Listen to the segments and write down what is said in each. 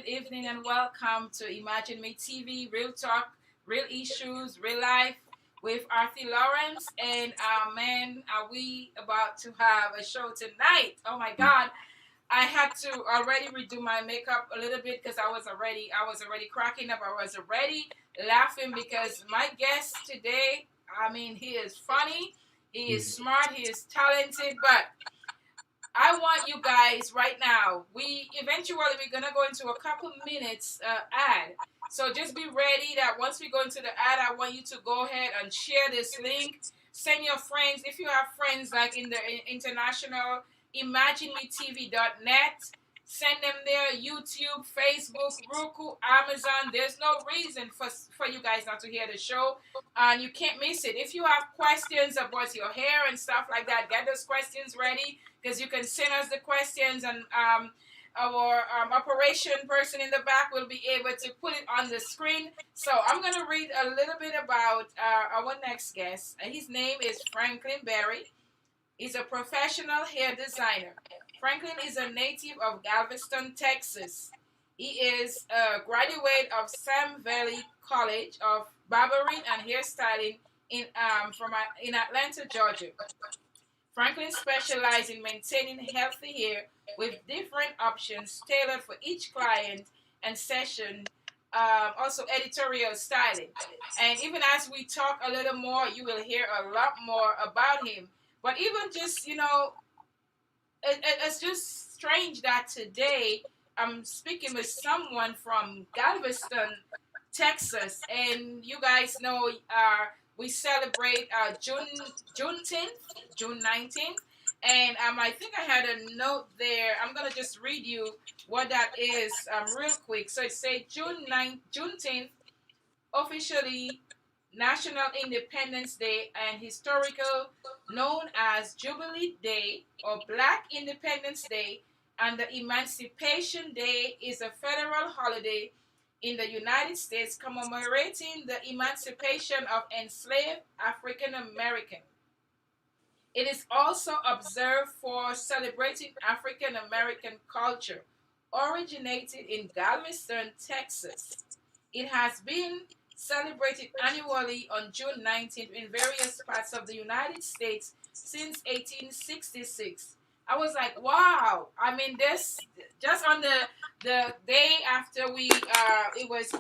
evening, and welcome to Imagine Me TV, Real Talk, Real Issues, Real Life with Arthy Lawrence. And man, are we about to have a show tonight? Oh my God. I had to already redo my makeup a little bit because I was already cracking up. I was already laughing because my guest today, I mean, he is funny, he is smart, he is talented, but I want you guys right now. We're gonna go into a couple minutes ad. So just be ready that once we go into the ad, I want you to go ahead and share this link. Send your friends. If you have friends like in the international, imaginemetv.net. Send them there. YouTube, Facebook, Roku, Amazon. There's no reason for you guys not to hear the show. And you can't miss it. If you have questions about your hair and stuff like that, get those questions ready because you can send us the questions and our operation person in the back will be able to put it on the screen. So I'm going to read a little bit about our next guest. His name is Franklyn Berry. He's a professional hair designer. Franklyn is a native of Galveston, Texas. He is a graduate of Sam Valley College of Barbering and Hairstyling in Atlanta, Georgia. Franklyn specializes in maintaining healthy hair with different options tailored for each client and session. Also editorial styling. And even as we talk a little more, you will hear a lot more about him. But even just, it's just strange that today I'm speaking with someone from Galveston, Texas, and you guys know we celebrate Juneteenth, June 19th, and I think I had a note there. I'm gonna just read you what that is real quick. So it says Juneteenth, officially National Independence Day and historical, known as Jubilee Day or Black Independence Day, and the Emancipation Day is a federal holiday in the United States commemorating the emancipation of enslaved African Americans. It is also observed for celebrating African American culture, originated in Galveston, Texas. It has been celebrated annually on June 19th in various parts of the United States since 1866. I was like, wow. I mean, this just on the day after it was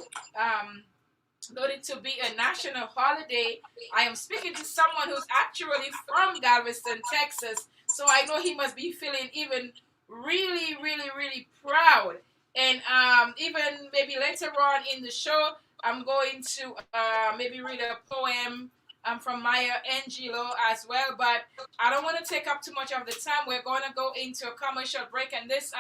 noted to be a national holiday. I am speaking to someone who's actually from Galveston, Texas, so I know he must be feeling even really, really, really proud. And even maybe later on in the show, I'm going to maybe read a poem from Maya Angelou as well, but I don't want to take up too much of the time. We're going to go into a commercial break, and this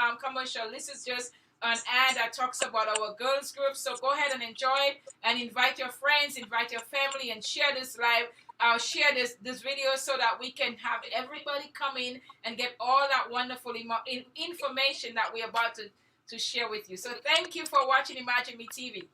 this is just an ad that talks about our girls group. So go ahead and enjoy it, and invite your friends, invite your family, and share this live. I'll share this video so that we can have everybody come in and get all that wonderful information that we're about to share with you. So thank you for watching Imagine Me TV.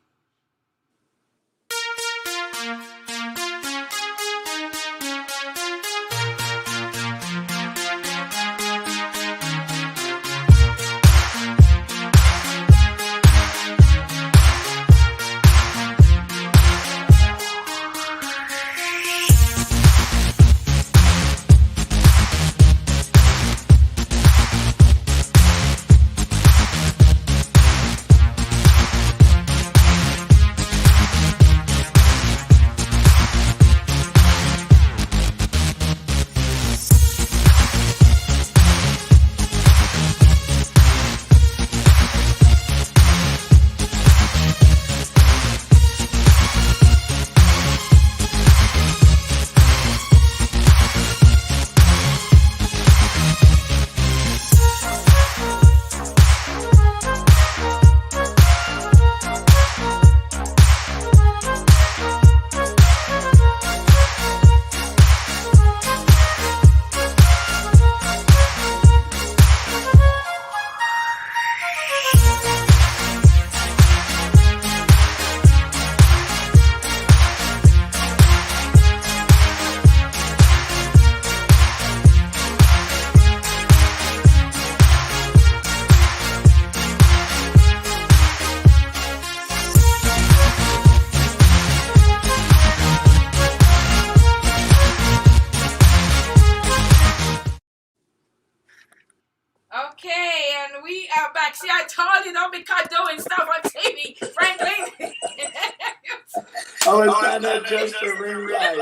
I was trying to adjust the ring light.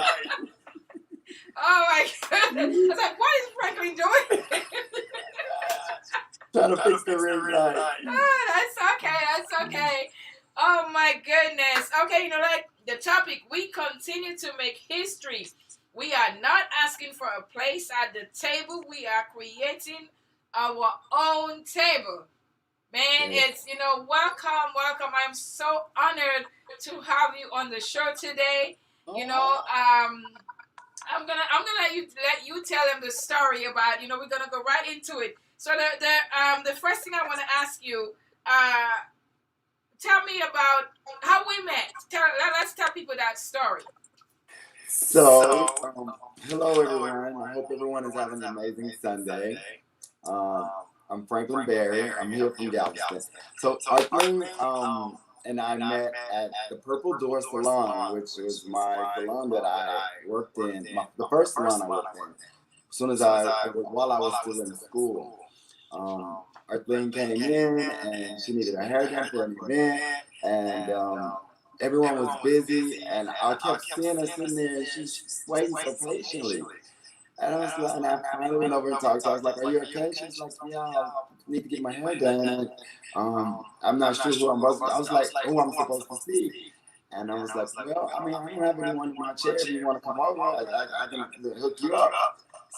Oh my goodness. I was like, what is Franklyn doing? Trying to fix the ring light. Oh, that's okay. That's okay. Oh my goodness. Okay, you know, like the topic, we continue to make history. We are not asking for a place at the table. We are creating our own table. Man, it's, you know, welcome, welcome. I'm so honored to have you on the show today. You know, I'm gonna let you tell them the story about, you know, we're gonna go right into it. So the first thing I want to ask you, tell me about how we met. Let's tell people that story. So, hello everyone. I hope everyone is having an amazing Sunday. I'm Franklyn Berry. I'm here from Galveston. So Arthy and I met at the Purple Door Salon, which was my salon that I worked in, the first salon I worked in. As soon as while I was still in school, Arthy came in and she needed her hair done for an event, and everyone was busy, and I kept seeing her sitting there, and she's waiting so patiently. And I was like, and I finally went over and talked to her. I was like, "Are you okay?" She was like, "Yeah, I need to get my hair done, and I'm not sure who I'm supposed to." I was like, "Who I'm supposed to see?" And I was like, "Well, I mean, I don't have anyone in my chair. If you want to come over, I can hook you up."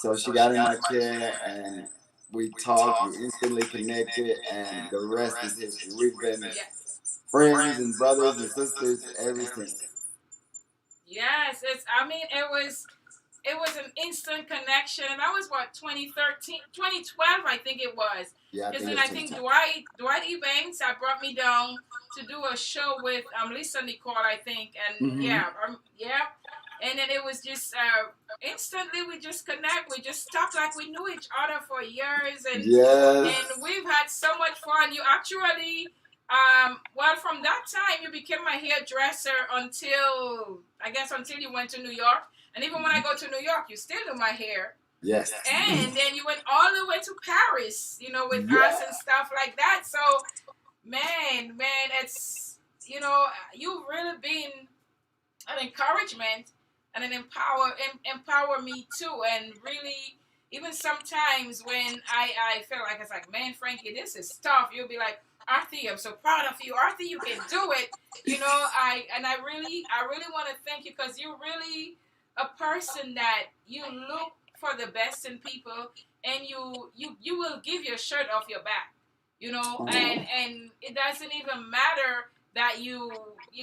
So she got in my chair, and we talked. We instantly connected, and the rest is history. We've been friends and brothers and sisters ever since. Yes, it was an instant connection, and that was what, 2013, 2012, I think it was. Yeah, because then I think Dwight Ebanks brought me down to do a show with Lisa Nicole, I think, and yeah, and then it was just instantly we just connect. We just talked like we knew each other for years, and we've had so much fun. You actually. Well, from that time, you became my hairdresser until you went to New York. And even when I go to New York, you still do my hair. Yes. And then you went all the way to Paris, you know, with us and stuff like that. So, man, it's, you know, you've really been an encouragement and an empower me too. And really, even sometimes when I feel like it's like, man, Frankie, this is tough. You'll be like, Arthy, I'm so proud of you. Arthy, you can do it. You know, I really want to thank you, because you're really a person that you look for the best in people, and you will give your shirt off your back, you know, and it doesn't even matter that you're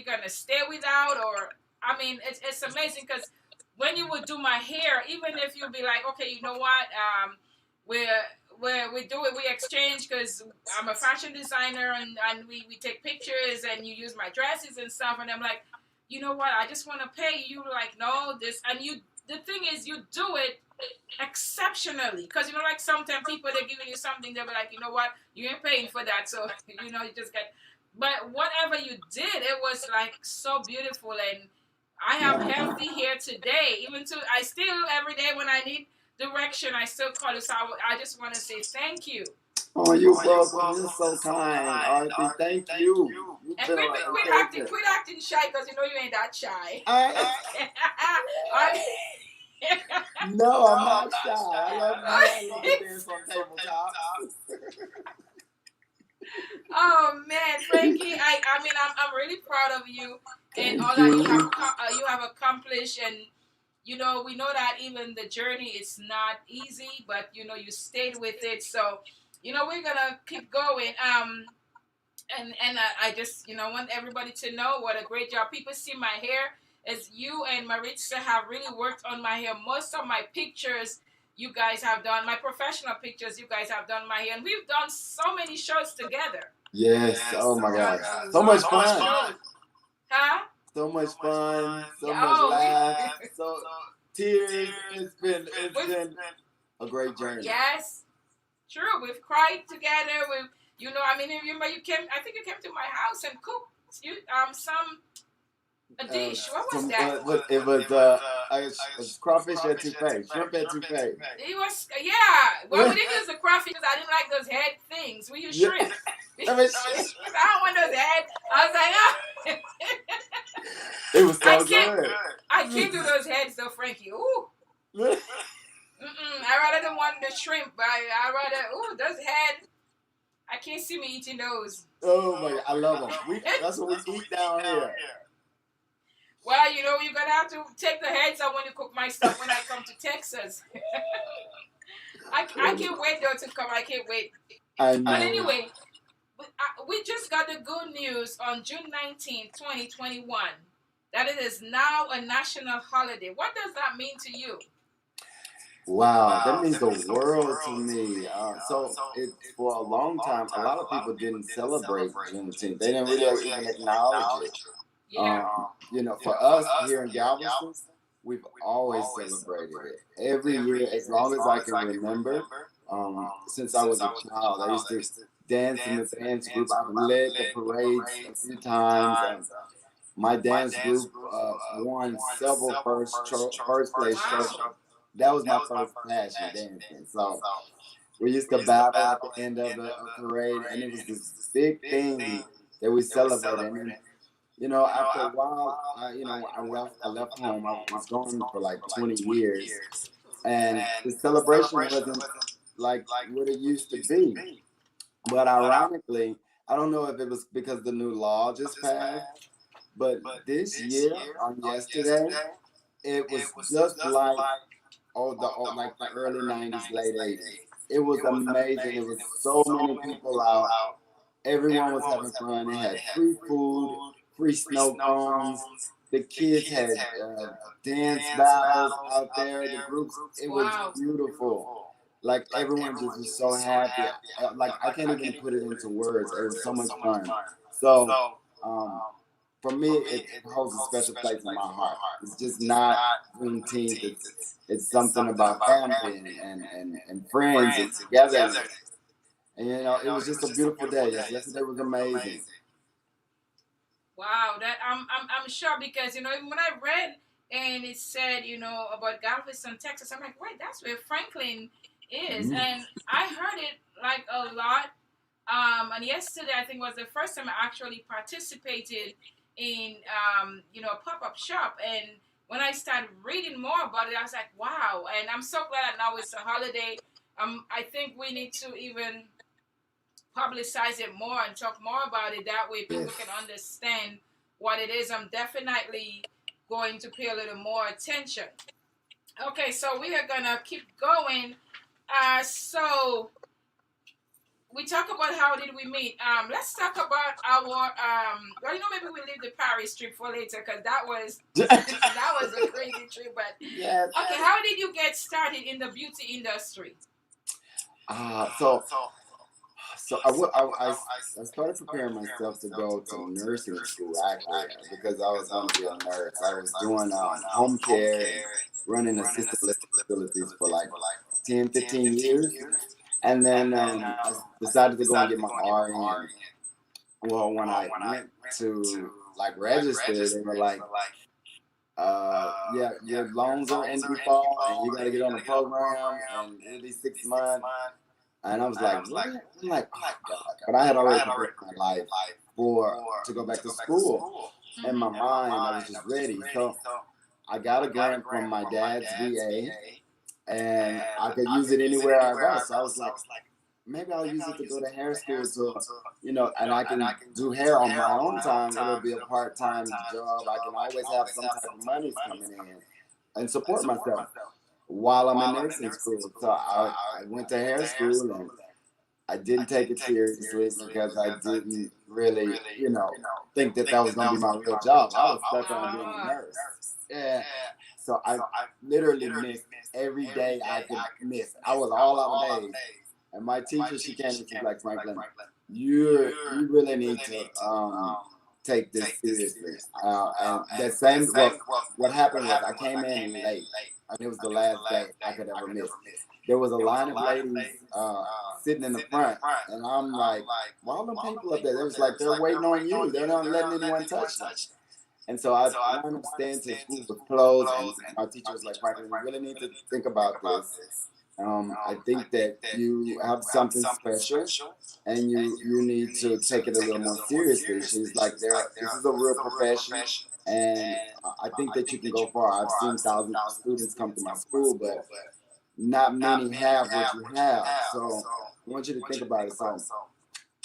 gonna stay without, or I mean, it's amazing, because when you would do my hair, even if you'll be like, okay, you know what, we do it, we exchange, because I'm a fashion designer, and we take pictures, and you use my dresses and stuff, and I'm like, you know what, I just want to pay you, like, no, this, and the thing is, you do it exceptionally, because, you know, like, sometimes people, they're giving you something, they'll be like, you know what, you ain't paying for that, so, you know, you just get, but whatever you did, it was, like, so beautiful, and I have healthy hair today, even to, I still, every day when I need direction, I still call you, so I just want to say thank you. Oh, you're welcome. You're so kind, Arthy. Thank you. And quit acting shy, because you know you ain't that shy. No, I'm not shy. I love to dance on tabletops. Oh man, Frankie, I mean, I'm really proud of you and all that you have accomplished, and you know, we know that even the journey is not easy, but you know, you stayed with it, so. You know, we're gonna keep going. And I just, you know, want everybody to know what a great job. People see my hair, as you and Maritza have really worked on my hair. Most of my pictures you guys have done, my professional pictures you guys have done my hair, and we've done so many shows together. Yes. Oh my gosh. So much fun. Huh? So much fun. So much laugh. So tears. It's been a great journey. Yes. True, we've cried together. We've, you know, I mean, remember you came. I think you came to my house and cooked a dish. What was that? It was a crawfish etouffee, shrimp etouffee. It was, yeah. Well, we didn't use the crawfish because I didn't like those head things. We use shrimp. I mean, I don't want those head. I was like, oh. It was so good. I can't do those heads though, Frankie. Ooh. I rather the one the shrimp. I rather those head. I can't see me eating those. Oh my God, I love them. That's what we eat down here. Well, you're gonna have to take the heads out when you cook my stuff when I come to Texas. I can't wait though to come. I can't wait. I know. But anyway, we just got the good news on June 19th, 2021, that it is now a national holiday. What does that mean to you? Wow, that means the world to me. So for a long time, a lot of people didn't celebrate Juneteenth. They didn't really even acknowledge it. Yeah. For us here in Galveston, we've always celebrated it. Every year, as long as I can remember, since I was a child, I used to dance in the dance group. I've led the parades a few times. My dance group won several first place shows. That was my first passion, dancing. So we used to battle at the end of a parade, and it was this big thing that we celebrated. And after a while, I left home. I was gone for like 20 years, and the celebration wasn't like what it used to be. But ironically, I don't know if it was because the new law just passed, but this year on yesterday, it was just like like the early 90s, late 80s. It was amazing. It was so many people out. Everyone was having fun. They had free food, free snow cones. The kids had dance battles out there. The groups, it was beautiful. Like everyone just was so happy. Like I can't even put it into words. It was so much fun. So for me, it holds a special place in my heart. It's just not Juneteenth. It's something about family and friends and together. And it was just a beautiful day. Yesterday was amazing. Wow, that I'm sure because when I read and it said about Galveston, Texas, I'm like, wait, that's where Franklyn is, and I heard it like a lot. And yesterday I think was the first time I actually participated in a pop-up shop, and when I started reading more about it, I was like, wow, and I'm so glad that now it's a holiday. I think we need to even publicize it more and talk more about it. That way people can understand what it is. I'm definitely going to pay a little more attention. Okay, so we are gonna keep going. So we talk about how did we meet. Let's talk about our maybe we'll leave the Paris trip for later because that was that was a crazy trip. But okay, how did you get started in the beauty industry? So I started preparing myself to go to nursing school actually because I was going to be a nurse. I was doing home care, running assisted living facilities for like 10, 15 years. And then I decided to go and get my RN. Well, when I went to like register, they were like, your loans are in default and you got to get on the program and it'll be 6 months. And I was like, what? I'm like, oh my God. But I had already prepared my life to go back to school. In my mind, I was just ready. So I got a grant from my dad's VA, and I could use it anywhere I go. So I was like, maybe I'll use it to go to hair school, and I can do hair on my own time. It'll be a part-time job. I can always have some type of money coming in and support myself while I'm in nursing school. So I went to hair school, and I didn't take it seriously because I didn't really, think that was going to be my real job. I was stuck on being a nurse. Yeah. So I literally missed every day I could miss. I was all out of days. And my teacher, she came and she's like, Franklyn, you really need to take this seriously. And that same, what happened was I came in late. And it was the last day I could ever miss. There was a line of ladies sitting in the front, and I'm like, why are them people up there? They was like, they're waiting on you. They're not letting anyone touch them. And so I wound up staying to school with clothes, and my teacher was like, Franklyn, you really need to think about this. I think that you have something special, and you need to take it a little more seriously. She's like, this is a real profession, and I think that you can go far. I've seen thousands of students come to my school, but not many have what you have. So I want you to think about it. So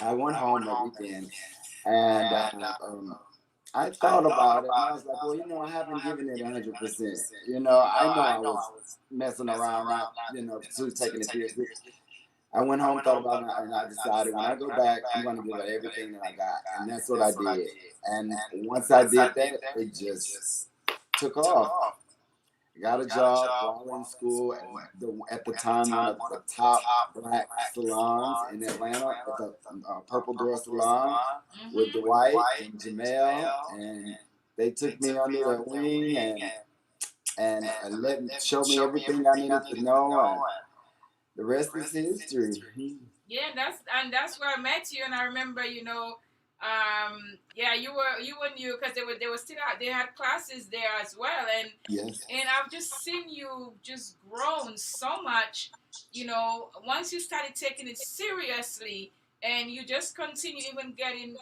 I went home that weekend, and I thought about it, and I was like, well, I haven't given it 100%. I know I was messing around, not, too taking it seriously. I went home, thought about it, and I decided when I go back, I'm going to give it everything that I got. And that's what I did. And once I did that, it just took off. Got a job while in school at the time, one of the top black salons in Atlanta, the Purple Door Salon, with Dwight and Jamel, and they took me under their wing and showed me everything I needed to know, and the rest is history. Yeah, that's where I met you, and I remember, yeah, you were new because they were still out. They had classes there as well, and Yes. and I've just seen you just grown so much. Once you started taking it seriously, and you just continue even getting,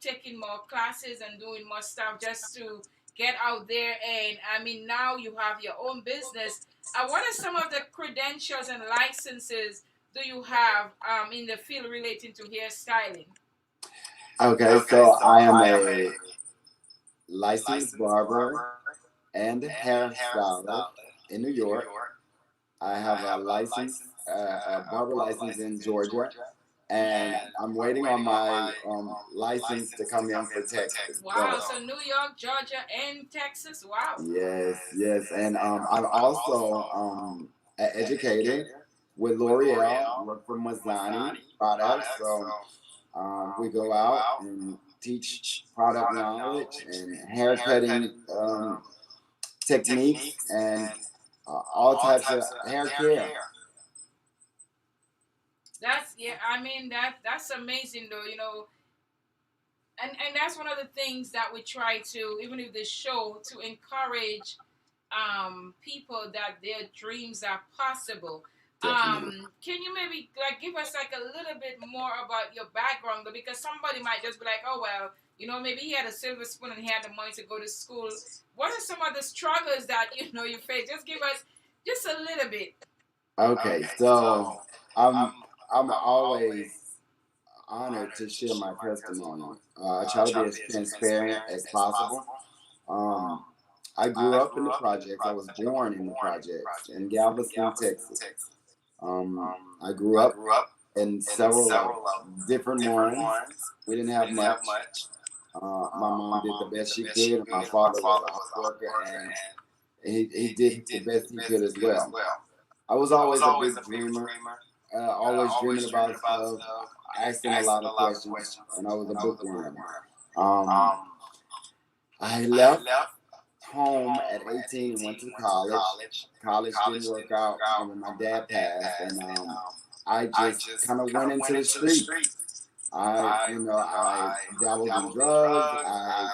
taking more classes and doing more stuff just to get out there. And I mean, now you have your own business. What are some of the credentials and licenses do you have in the field relating to hairstyling? Okay, so I am a licensed barber and hairstylist in New York. I have a license, a barber license in Georgia, and I'm waiting on my license to come in for Texas. Wow, so New York, Georgia, and Texas. Wow. Yes, yes, and I'm also an educator with L'Oreal. Work for Mizani products, so we go out and teach product knowledge and haircutting techniques and all types of hair care. I mean that's amazing though, and that's one of the things that we try to, even with this show, to encourage people that their dreams are possible. Can you maybe like give us like a little bit more about your background though? Because somebody might just be like, oh well, maybe he had a silver spoon and he had the money to go to school. What are some of the struggles that you face? Just give us just a little bit. Okay, so I'm always honored to share my testimony. I try to be as transparent as possible. I grew up in the projects. I was born in the projects in Galveston, Texas. I grew up in several different ones. We didn't have much. My mom did the best she could, and my father was a hard worker, and he did the best he could as well. I was always a big dreamer, always dreaming about stuff, asking a lot of questions, and I was a bookworm. I left home at 18 and went to college. College didn't work out when my dad passed, and I just kind of went into the street. I dabbled in drugs. I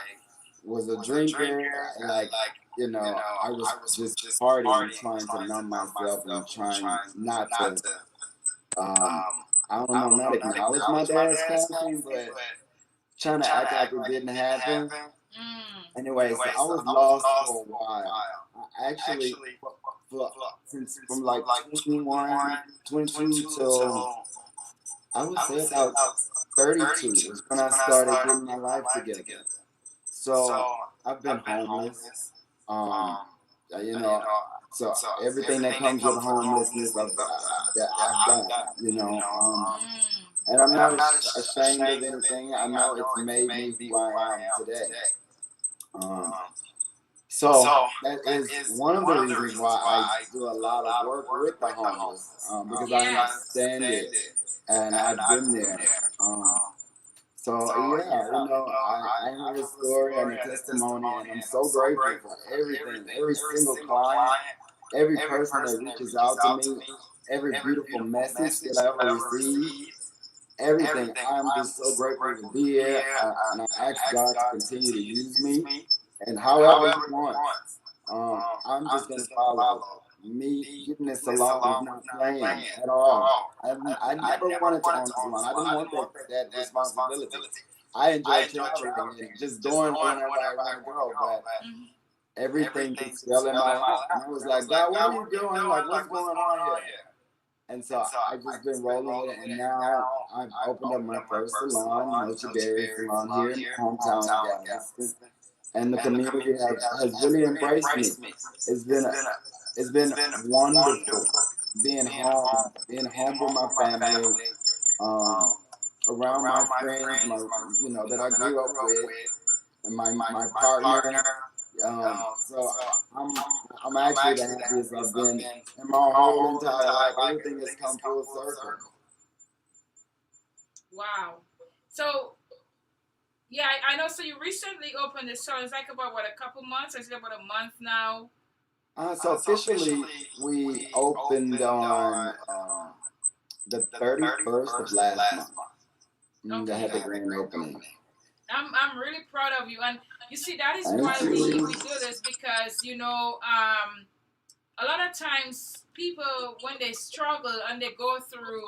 was a drinker. I was just partying, trying to numb myself and trying not to, I don't know, not acknowledge my dad's passing, but trying to act like it didn't happen. Anyway, so I was lost for a while. I actually, since from like 21, 22 till I would say about 32 is when I started getting my life together. So I've been homeless. You know, so everything that comes with homelessness, that I've done. And I'm not ashamed of anything. I know it's made me who I am today. So that is one of the reasons why I do a lot of work with the homeless, because I understand it and I've been there. So yeah, I have a story and a testimony, and I'm so grateful for everything, every single client, every person that reaches out to me, every beautiful message that I ever receive. everything. I'm just so grateful to be here, and I ask God to continue to use me, and however He wants. I'm just gonna follow. Me getting this salon is not playing at all. I never wanted to own a salon. I didn't want that responsibility. I enjoy traveling and just going whenever I want to go, but everything just fell in my lap. And I was like, God, what are you doing? Like, what's going on here? And so I just been rolling with it, and now I've opened up my first salon, Noche Salon here in my hometown of Galveston, and the community has really embraced me. It's been it's been wonderful being home with my family, um, around my friends, my that I grew up with, and my partner. So I'm I'm actually the happiest I've been in my whole entire life. Everything has come full circle. Wow. So yeah, I know. So you recently opened the salon. It's like about what, a couple months? Or is it about a month now? So officially, we opened on the 31st of last month. I Okay. had the grand opening. I'm really proud of you, and you see that is why Thank we you. do this, because a lot of times people, when they struggle and they go through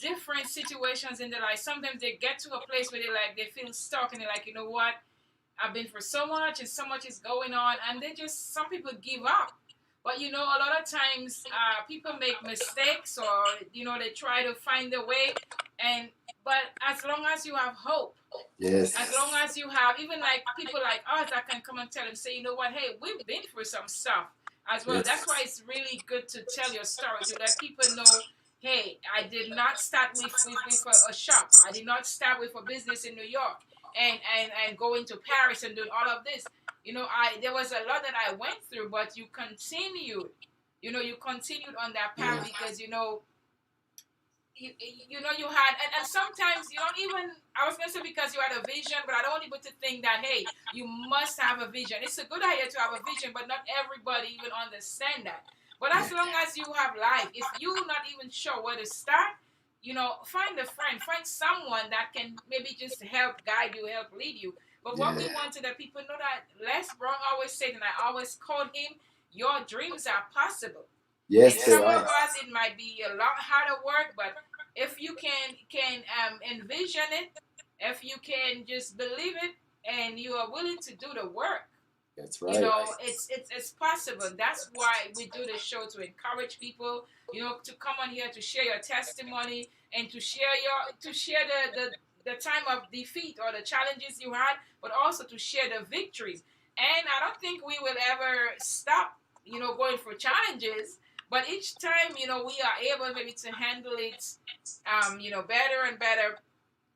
different situations in their life, sometimes they get to a place where they feel stuck, and they're like, you know what, I've been for so much and so much is going on, and some people give up. But a lot of times people make mistakes, or they try to find a way, and but as long as you have hope, Yes. as long as you have, even like people like us that can come and tell and say, you know what, hey, we've been through some stuff as well. Yes. That's why it's really good to tell your story, to let people know, hey, I did not start with a shop. I did not start with a business in New York and going to Paris and doing all of this. There was a lot that I went through, but you continued. You continued on that path, Yeah. because you had, and sometimes you don't even, I was going to say because you had a vision, but I don't want people to think that, hey, you must have a vision. It's a good idea to have a vision, but not everybody even understand that. But as long as you have life, if you're not even sure where to start, find a friend, find someone that can maybe just help guide you, help lead you. But what we want to let people know, that Les Brown always said, and I always called him, your dreams are possible. And Yes, they some of are. us, it might be a lot harder work, but if you can envision it, if you can just believe it, and you are willing to do the work, That's right. it's possible. That's why we do the show, to encourage people, to come on here to share your testimony, and to share the time of defeat or the challenges you had, but also to share the victories. And I don't think we will ever stop, going for challenges. But each time, we are able maybe to handle it, better and better.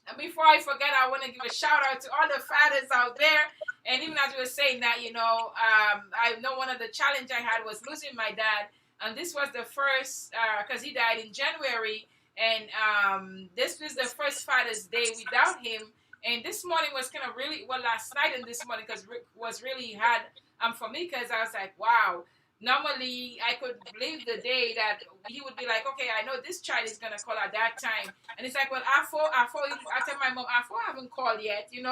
And before I forget, I want to give a shout out to all the fathers out there. And even as we were saying that, I know one of the challenge I had was losing my dad, and this was the first, because he died in January, and this was the first Father's Day without him. And this morning was kind of really, well, last night and this morning, because Rick was really hard for me, because I was like, wow. Normally, I could believe the day that he would be like, okay, I know this child is gonna call at that time, and it's like, well, I tell my mom, I haven't called yet, it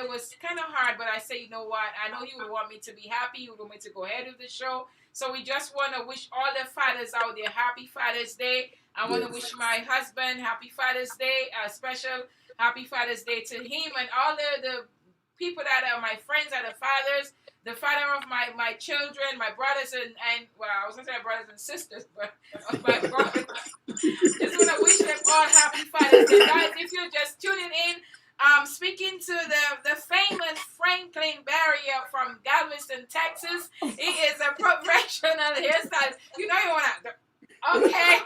was kind of hard, but I say, you know what, I know he would want me to be happy, he would want me to go ahead with the show, so we just want to wish all the fathers out there happy Father's Day. I want to wish my husband happy Father's Day, a special happy Father's Day to him, and all the people that are my friends, are the fathers, the father of my children, my brothers and well, I was gonna say my brothers and sisters, but of my brothers. Just want to wish them all happy Father's Day, guys. If you're just tuning in, speaking to the famous Franklyn Barrier from Galveston, Texas. He is a professional hairstylist. You want to. Okay.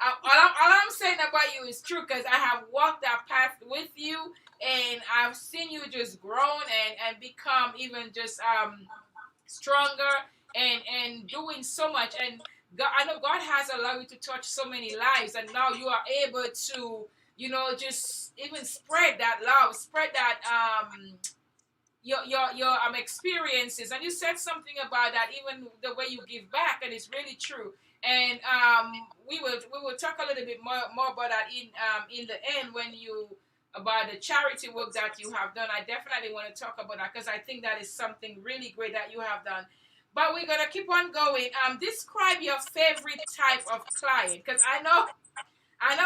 All I'm saying about you is true, because I have walked that path with you, and I've seen you just grown and become even just stronger and doing so much. And God, I know God has allowed you to touch so many lives, and now you are able to just even spread that love, spread that your experiences. And you said something about that, even the way you give back, and it's really true. And we will talk a little bit more about that in the end when you about the charity work that you have done. I definitely want to talk about that because I think that is something really great that you have done. But we're gonna keep on going. Describe your favorite type of client because I know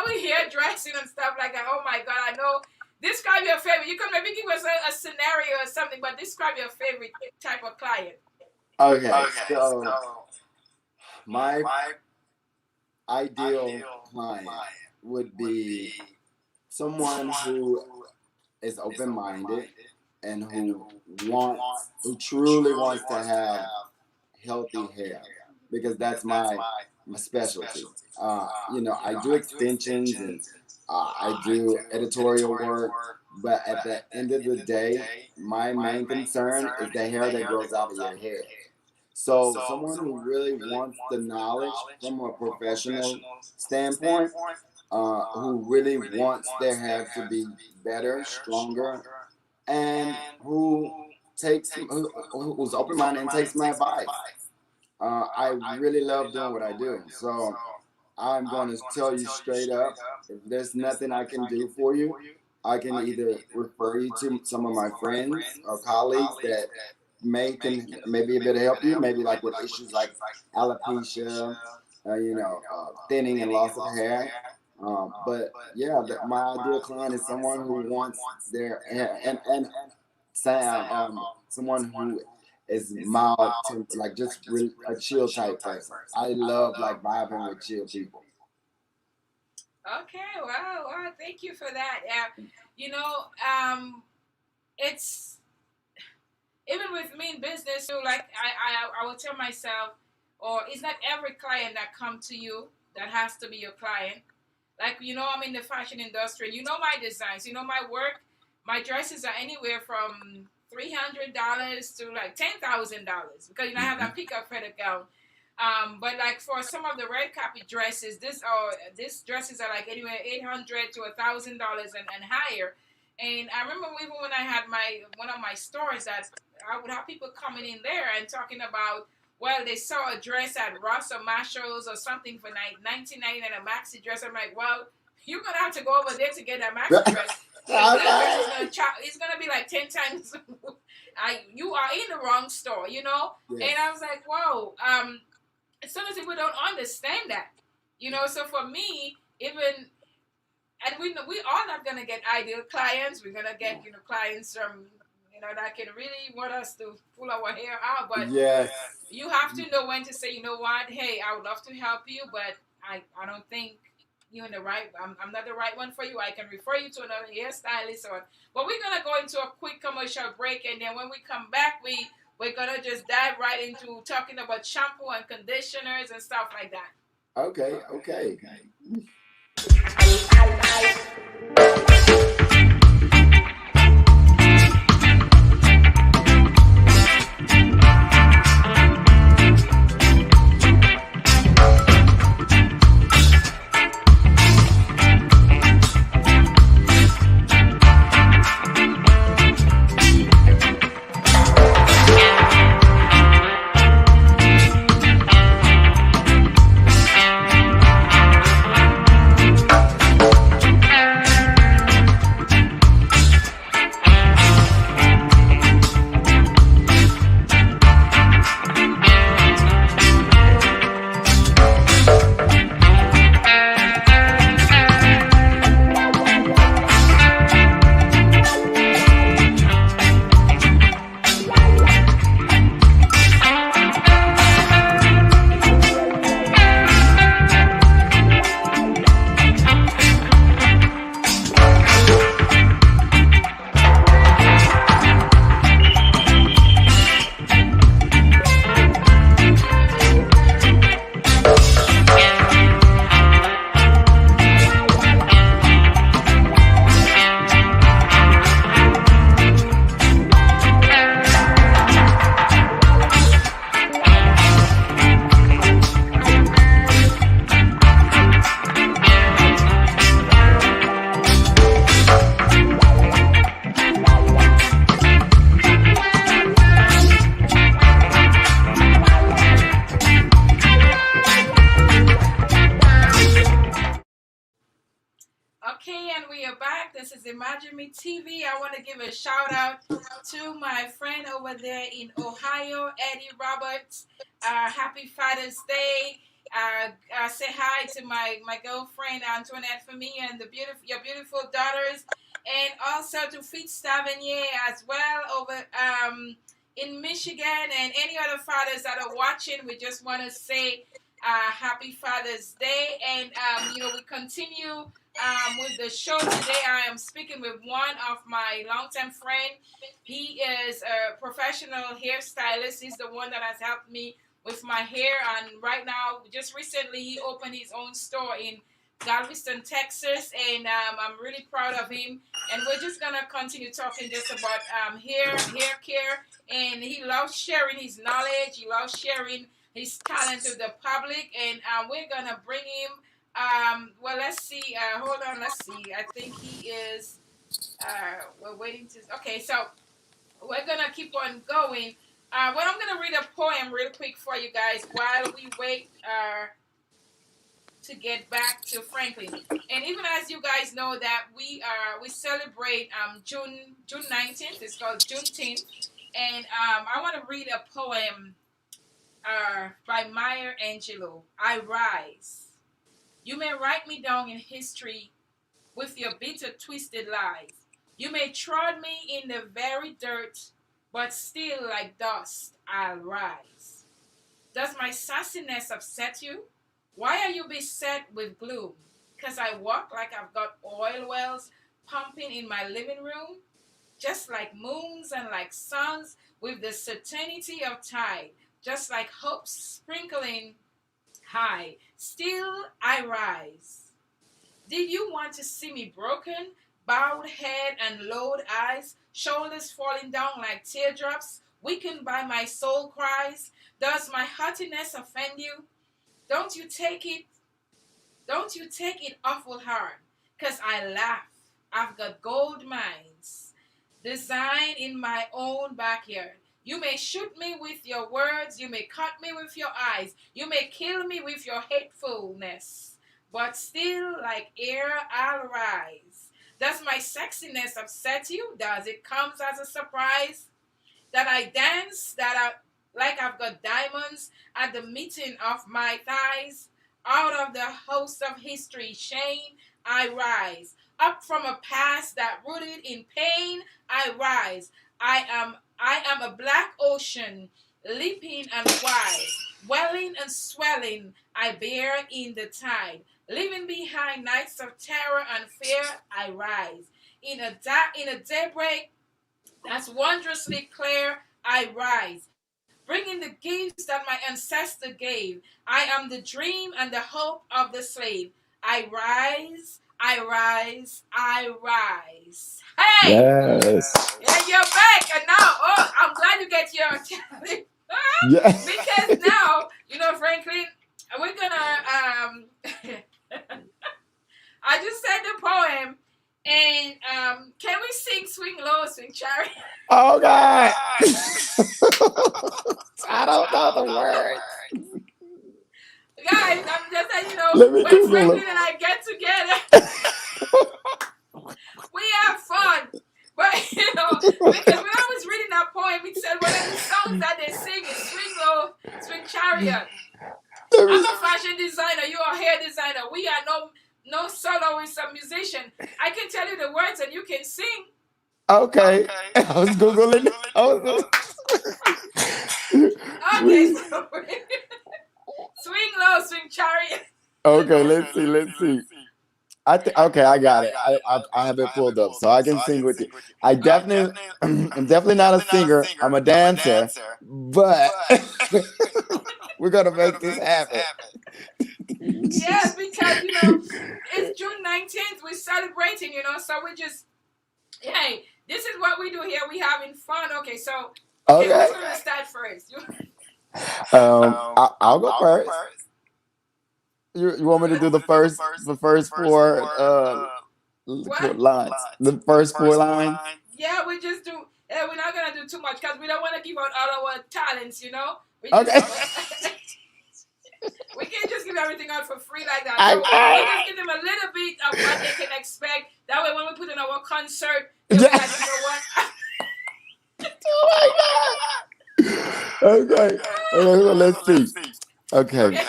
we hear dressing and stuff like that. Oh my God, I know. Describe your favorite. You can maybe give us a scenario or something, but describe your favorite type of client. Okay, so my ideal client would be someone who is open-minded and who truly wants to have healthy hair, because that's my specialty. I do extensions and I do editorial work, but at the end of the day, my main concern is the hair that grows out of your head. So someone who really wants the knowledge from a professional standpoint, who really wants their hair to be better, stronger, and who's open minded and takes my advice. I really love doing what I do. So I'm going to tell you straight up, if there's nothing I can do for you, I can either refer you to some of my friends or colleagues that can maybe be able to help you, maybe like with issues like alopecia, thinning and loss of hair. But yeah, my ideal client is someone who wants their hair and someone who is mild to like just a chill type person. I love like vibing with chill people. Okay, wow, thank you for that. You know, it's even with me in business too. Like I will tell myself, or it's not every client that come to you that has to be your client. Like I'm in the fashion industry. You know my designs. You know my work. My dresses are anywhere from $300 to like $10,000 because I have that pickup credit gown. But like for some of the red copy dresses, these dresses are like anywhere $800 to $1,000 and higher. And I remember even when I had one of my stores that I would have people coming in there and talking about, well, they saw a dress at Ross or Marshalls or something for $19.99 a maxi dress. I'm like, well, you're gonna have to go over there to get that maxi dress. It's gonna be like 10 times. You are in the wrong store, Yes. And I was like, whoa. Sometimes people don't understand that, So for me, even and we are not gonna get ideal clients. We're gonna get clients from that can really want us to pull our hair out, but yes, you have to know when to say, you know what, hey, I would love to help you, but I don't think you're in the right. I'm not the right one for you. I can refer you to another hairstylist, but we're gonna go into a quick commercial break, and then when we come back, we're gonna just dive right into talking about shampoo and conditioners and stuff like that. Okay. Imagine Me TV. I want to give a shout out to my friend over there in Ohio, Eddie Roberts. Happy Father's Day. Say hi to my girlfriend Antoinette for me and your beautiful daughters, and also to Fitz Tavernier as well over in Michigan, and any other fathers that are watching. We just want to say happy Father's Day, and we continue with the show today. I am speaking with one of my longtime friend. He is a professional hairstylist. He's the one that has helped me with my hair, and right now, just recently, he opened his own store in Galveston, Texas, and I'm really proud of him. And we're just gonna continue talking just about hair care, and he loves sharing his knowledge. He loves sharing his talent to the public, and we're gonna bring him. Well, let's see. Hold on. Let's see. I think he is. We're waiting to. Okay, so we're gonna keep on going. Well, I'm gonna read a poem real quick for you guys while we wait to get back to Franklyn. And even as you guys know that we celebrate June 19th. It's called Juneteenth, and I want to read a poem by Maya Angelou. I rise. You may write me down in history with your bitter, twisted lies. You may trod me in the very dirt, but still like dust I'll rise. Does my sassiness upset you? Why are you beset with gloom? 'Cause I walk like I've got oil wells pumping in my living room? Just like moons and like suns with the certainty of tide, just like hope sprinkling high, still I rise. Did you want to see me broken, bowed head and lowered eyes, shoulders falling down like teardrops, weakened by my soul cries? Does my heartiness offend you? Don't you take it, don't you take it awful hard, 'cause I laugh. I've got gold mines designed in my own backyard. You may shoot me with your words, you may cut me with your eyes, you may kill me with your hatefulness, but still, like air, I'll rise. Does my sexiness upset you? Does it come as a surprise that I dance, like I've got diamonds at the meeting of my thighs? Out of the host of history, shame, I rise. Up from a past that rooted in pain, I rise. I am a black ocean, leaping and wide, welling and swelling, I bear in the tide. Leaving behind nights of terror and fear, I rise. In a daybreak that's wondrously clear, I rise, bringing the gifts that my ancestor gave. I am the dream and the hope of the slave. I rise, I rise, I rise. Hey! Yes. Yeah, you're back, and now, oh, I'm glad you get your talent. Yeah. Because now, Franklyn, we're gonna, I just said the poem, and can we sing Swing Low, Swing Chariot? Oh God. I don't know the words. Guys, I'm just saying, Let me when Google Franklyn it. and I get together, we have fun. But, because when I was reading that poem, it said one of the songs that they sing is Swing Low, Swing Chariot. I'm a fashion designer, you're a hair designer. We are no soloist, a musician. I can tell you the words and you can sing. Okay. I was Googling. Okay, so Swing Low, Swing Chariot. Okay, let's see. Okay, I got it. I have it pulled up, so I can sing with you. I definitely, I'm definitely not a singer. I'm a dancer, but we're gonna make this happen. Yes, because it's June 19th. We're celebrating, so we just, hey, this is what we do here. We having fun. Okay, so okay, Okay. who's gonna start first? I'll go first. You want me to do the first four lines? The first four lines? Yeah, we just do. We're not gonna do too much because we don't want to give out all our talents. We Okay. We can't just give everything out for free like that. I So we just can't. give them a little bit of what they can expect. That way, when we put in our concert, they'll be Yeah. like, you know what? Oh my God. Okay. Okay, well, let's see. Okay. Okay.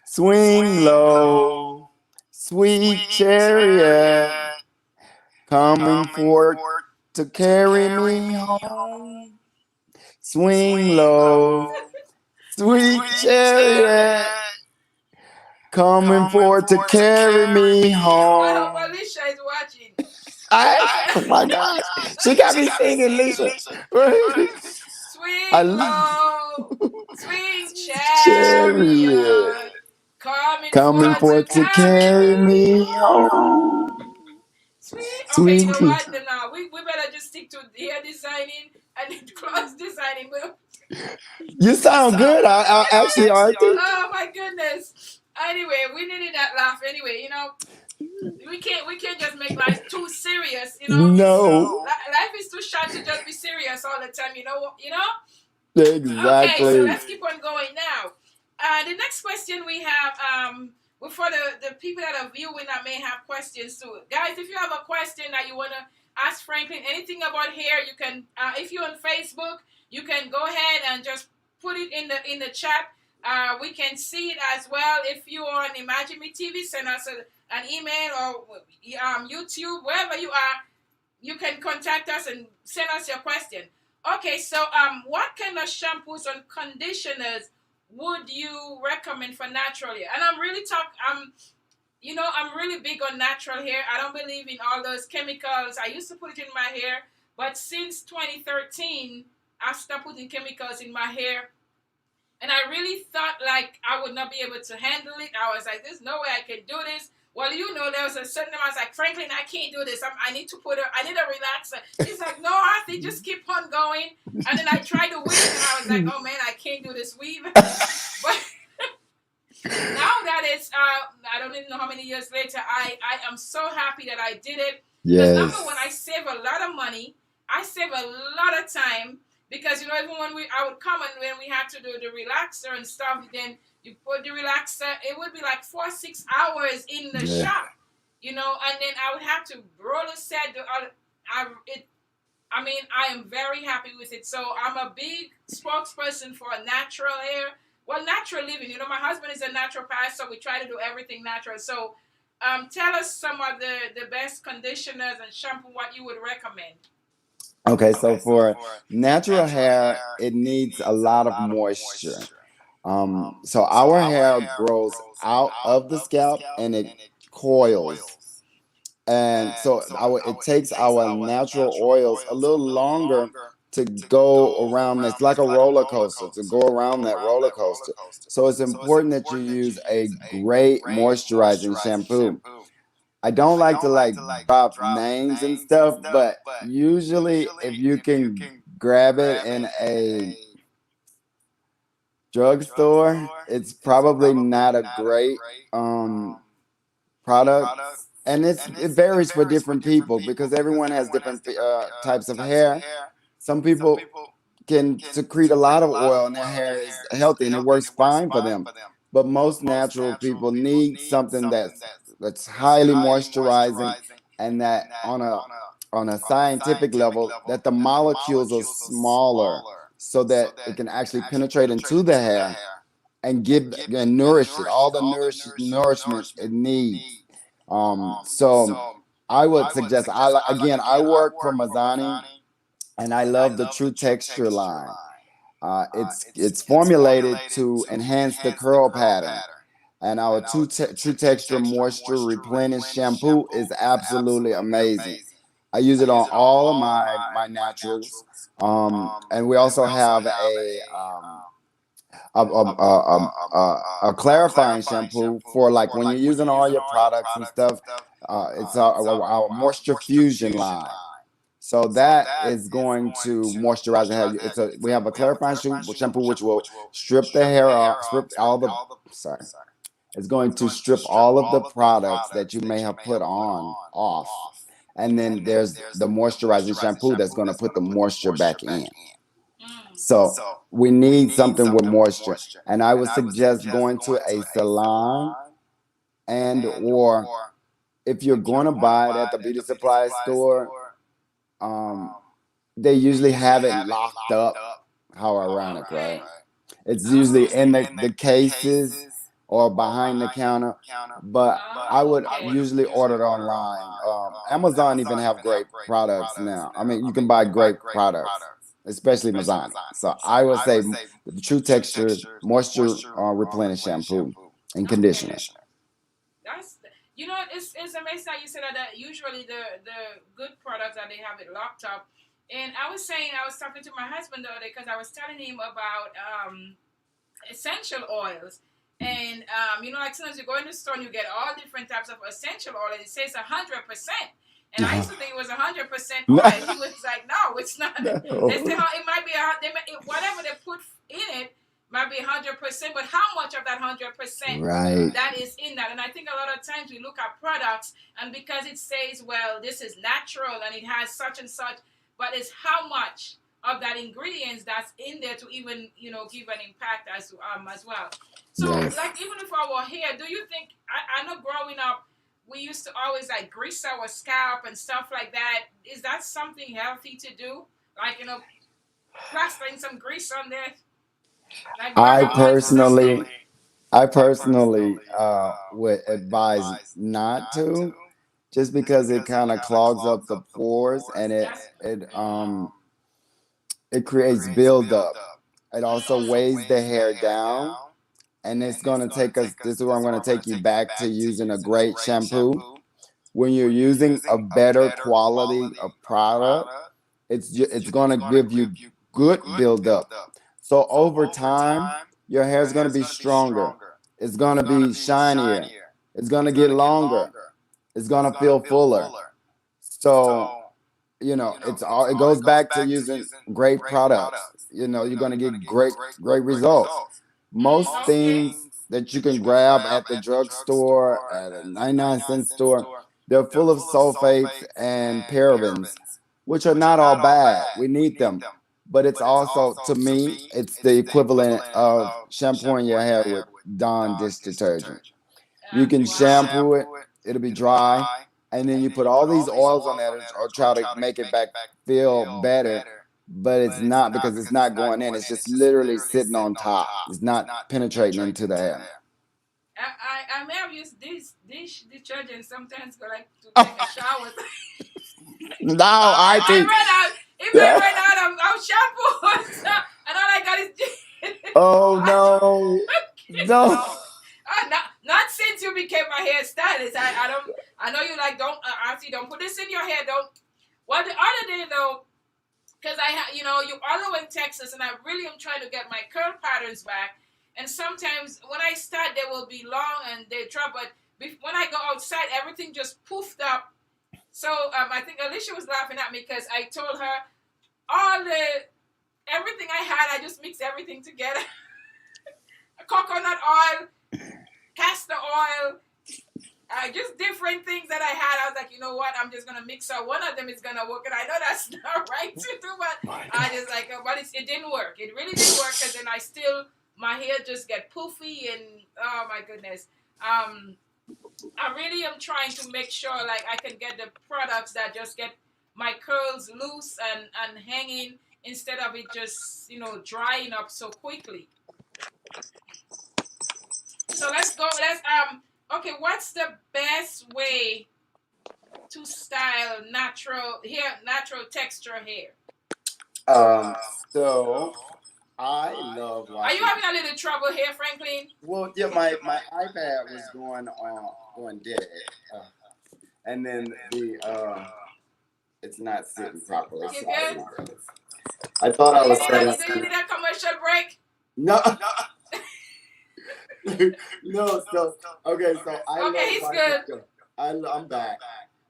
Swing low, sweet chariot, coming forth to carry me home. Swing low, sweet chariot, coming forth to carry me I hope home. Alicia is watching. Oh my gosh, she got me singing, Lisa. I Swing love low, swing chariot, chariot, coming coming forth to forth to carry carry me me home. home. Sweet. Okay, you Sweet. know what? Then now we better just stick to hair designing and then clothes designing. You sound good. I actually, Arthy. Oh my goodness. Anyway, we needed that laugh. Anyway, we can't just make life too serious. No, Life is too short to just be serious all the time. Okay, so exactly. let's keep on going now. The next question we have, for the people that are viewing that may have questions too. Guys, if you have a question that you want to ask Franklyn, anything about hair, you can, if you're on Facebook, you can go ahead and just put it in the chat. We can see it as well. If you're on Imagine Me TV, send us an email or YouTube, wherever you are, you can contact us and send us your question. Okay, so what kind of shampoos and conditioners would you recommend for natural hair? And I'm really big on natural hair. I don't believe in all those chemicals. I used to put it in my hair, but since 2013, I stopped putting chemicals in my hair. And I really thought like I would not be able to handle it. I was like, there's no way I can do this. Well, there was a certain amount. I was like, Franklyn, I can't do this. I need I need a relaxer. He's like, no, Arthy, just keep on going. And then I tried the weave, and I was like, oh man, I can't do this weave. But now that it's, I don't even know how many years later, I am so happy that I did it. Because number one, I save a lot of money. I save a lot of time. Because even when I would come and when we had to do the relaxer and stuff, then you put the relaxer, it would be like 4 6 hours in the shop, and then I would have to roll a set. I am very happy with it. So I'm a big spokesperson for natural hair. Well, natural living. My husband is a naturopath, so we try to do everything natural. So, tell us some of the best conditioners and shampoo what you would recommend. Okay, so for natural hair, it needs a lot of moisture. So our hair grows out of the scalp and it coils. And so it takes our natural oils a little longer to go around. It's like a roller coaster to go around that roller coaster. So it's important that you use a great moisturizing shampoo. I don't like to like drop names and stuff, but usually if you can grab it in a drugstore, it's probably not a great product. And it varies for different people because everyone has different types of hair. Some people can secrete a lot of oil and their hair is healthy and it works fine for them. But most natural people need something that's highly moisturizing and that on a scientific level that the molecules are smaller so that it can actually penetrate into the hair and give and nourish it all the nourishment it needs. So I would suggest I work for Mizani and I love the True Texture line. It's formulated to enhance the curl pattern. And our True Texture Moisture Replenish shampoo is absolutely amazing. I use it on all of my naturals. And we also have a clarifying shampoo for like when you're using all your products and stuff. It's our Moisture Fusion line. So that is going to moisturize the hair. We have a clarifying shampoo which will strip the hair off, strip all the sorry. It's going to strip all of the products that you may have put on off. And then there's the moisturizing shampoo that's going to put the moisture back in. So we need something with moisture. And I would suggest going to a salon, and or if you're going to buy it at the beauty supply store, um, they usually have it locked up. How ironic, right? It's usually in the cases or behind the counter, but I Oh, would okay. usually order it online. Amazon even have great products now. I mean, you can buy great products, especially Mizani. So I would say the True Texture Moisture Replenish Shampoo and Okay. Conditioner. That's it's amazing that you said that usually the good products that they have it locked up. And I was saying I was talking to my husband the other day because I was telling him about essential oils. And like sometimes you go in the store and you get all different types of essential oil, and it says 100%. And I used to think it was 100% oil. He was like, "No, it's not." They say how it might be whatever they put in it might be 100%, but how much of that 100% Right. that is in that? And I think a lot of times we look at products, and because it says, "Well, this is natural and it has such and such," but it's how much of that ingredients that's in there to even give an impact as well. So Yes. like even with our hair, do you think I know growing up we used to always like grease our scalp and stuff like that. Is that something healthy to do? Like plastering some grease on there, like I barbecue and stuff. personally, I personally would advise not to, just because it kind of clogs up the pores and That's it creates buildup. It also weighs the hair mm, down, and it's going to take us. This is where I'm going to take you back to using a great shampoo. When you're using a better quality of product, it's going to give you good buildup. So over time, your hair is going to be stronger. It's going to be shinier. It's going to get longer. It's going to feel fuller. So it goes back to using great products. You're going to get great results. Most okay. things that you can grab at the drugstore, at a 99-cent store, they're full of sulfates and parabens, which are not all bad. We need them. But it's also, to me, it's the equivalent of shampooing your hair with Dawn dish detergent. You can Wow. shampoo it, it'll be dry, and then you put all these oils on there or try to make it back feel better, but it's not, because it's not going in. It's just literally sitting on top. It's not penetrating into the hair. I may have used this dish detergent sometimes go like to take a Oh, shower. no, It might I run out. It might run out of shampoo. And all I got is. oh I, no, no. not since you became my hairstylist. I don't. I know you like don't. Arthy, don't put this in your hair. Don't. Well, the other day though, because you all the way in Texas, and I really am trying to get my curl patterns back. And sometimes when I start, they will be long and they drop. But when I go outside, everything just poofed up. So I think Alicia was laughing at me because I told her everything I had. I just mixed everything together. Coconut oil, castor oil, just different things that I had. I was like, you know what? I'm just gonna mix up. One of them is gonna work, and I know that's not right to do, but I just like, but it didn't work. It really didn't work, because then my hair just get poofy, and oh my goodness. I really am trying to make sure like I can get the products that just get my curls loose and hanging instead of it just drying up so quickly. So let's go. Okay. What's the best way to style natural texture hair? Um, so I love Are you watching. having a little trouble here, Franklyn? Well, yeah, my iPad was going dead, uh, and then it's not sitting properly. You Sorry, good? my goodness. I thought I was setting. Do you need a commercial break? No, no. So okay, so I Okay, love he's watching good. show. I'm back.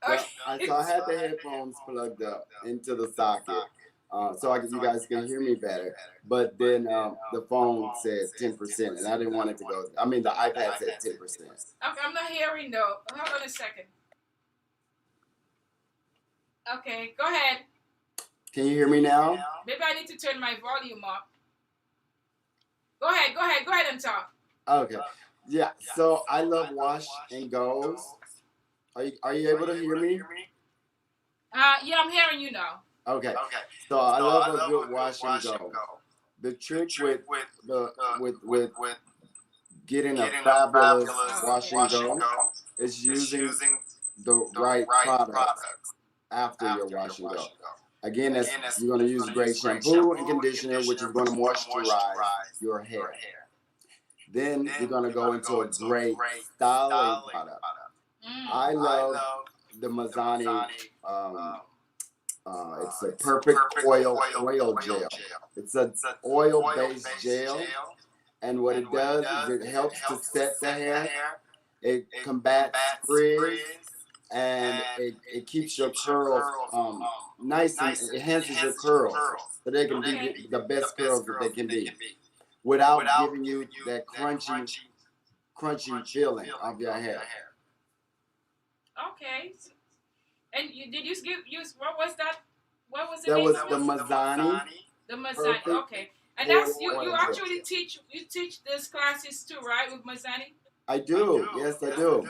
But Okay. so I had the headphones plugged up into the socket, so you guys can hear me better. But then the phone said 10%, and I didn't want it to go. I mean, the iPad said 10%. I'm not hearing though. Hold on a second. Okay, go ahead. Can you hear me now? Maybe I need to turn my volume up. Go ahead and talk. Okay. Yeah. So I love wash and goes. Are you able to hear me? Yeah, I'm hearing you now. Okay. So I love a good wash and go. The trick with the with getting a fabulous wash and go is using the right products after your wash and go. Again, you're going to use great shampoo and conditioner, which is going to moisturize your hair. Then you're going to go into a great styling product. I love the Mizani. It's a perfect oil gel. It's an oil-based gel, and what it does is it helps to set the hair. It combats frizz, and it keeps your curls nice, and it enhances your curls so they can be the best curls that they can be without giving you that crunchy feeling of your hair. Okay. And did you use what was that? What was the That name was of the it? Mizani. The Mizani. Okay. And that's you actually teach these classes too, right? With Mizani? I do. Yes, I do.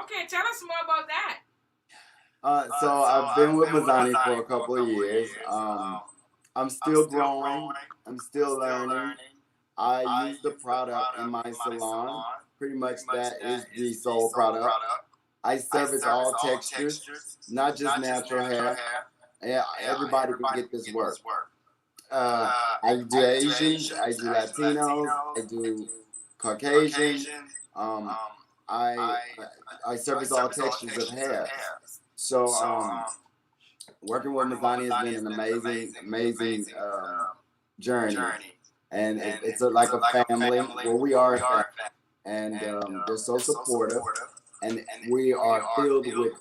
Okay, tell us more about that. So I've been with Mizani for a couple of years. I'm still growing. I'm still learning. I use the product in my salon. Pretty much that is the sole product. I service all textures, not just natural hair. Yeah, everybody can get this work. I do Asians, I do Latinos, I do Caucasian. Um, I I service all textures of hair. So working with Mizani has been an amazing journey, and it's like a family. Well, we are a family, and they're so supportive, and we are filled with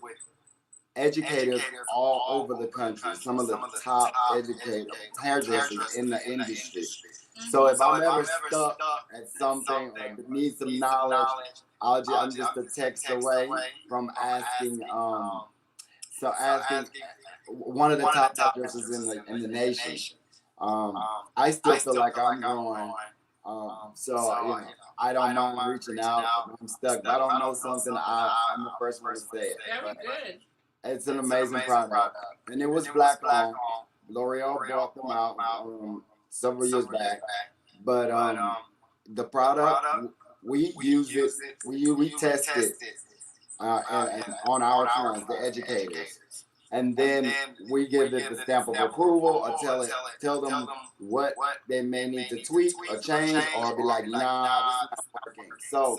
educators all over the country, some of the top educators, hairdressers in the industry. So if I'm ever stuck at something or need some knowledge, I'm just a text away from asking asking one of the top hairdressers in the nation. I still feel like I'm growing. So I don't mind reaching out if I'm stuck. If I don't know something, I'm the first one to say it. Very good. It's an amazing product, and it was black owned. L'Oreal brought them out several years back, but the product we use it, we test it and on our clients, the educators, and then we give it the stamp of approval or tell them what they may need to tweak or change, or be like, nah, this is not working. So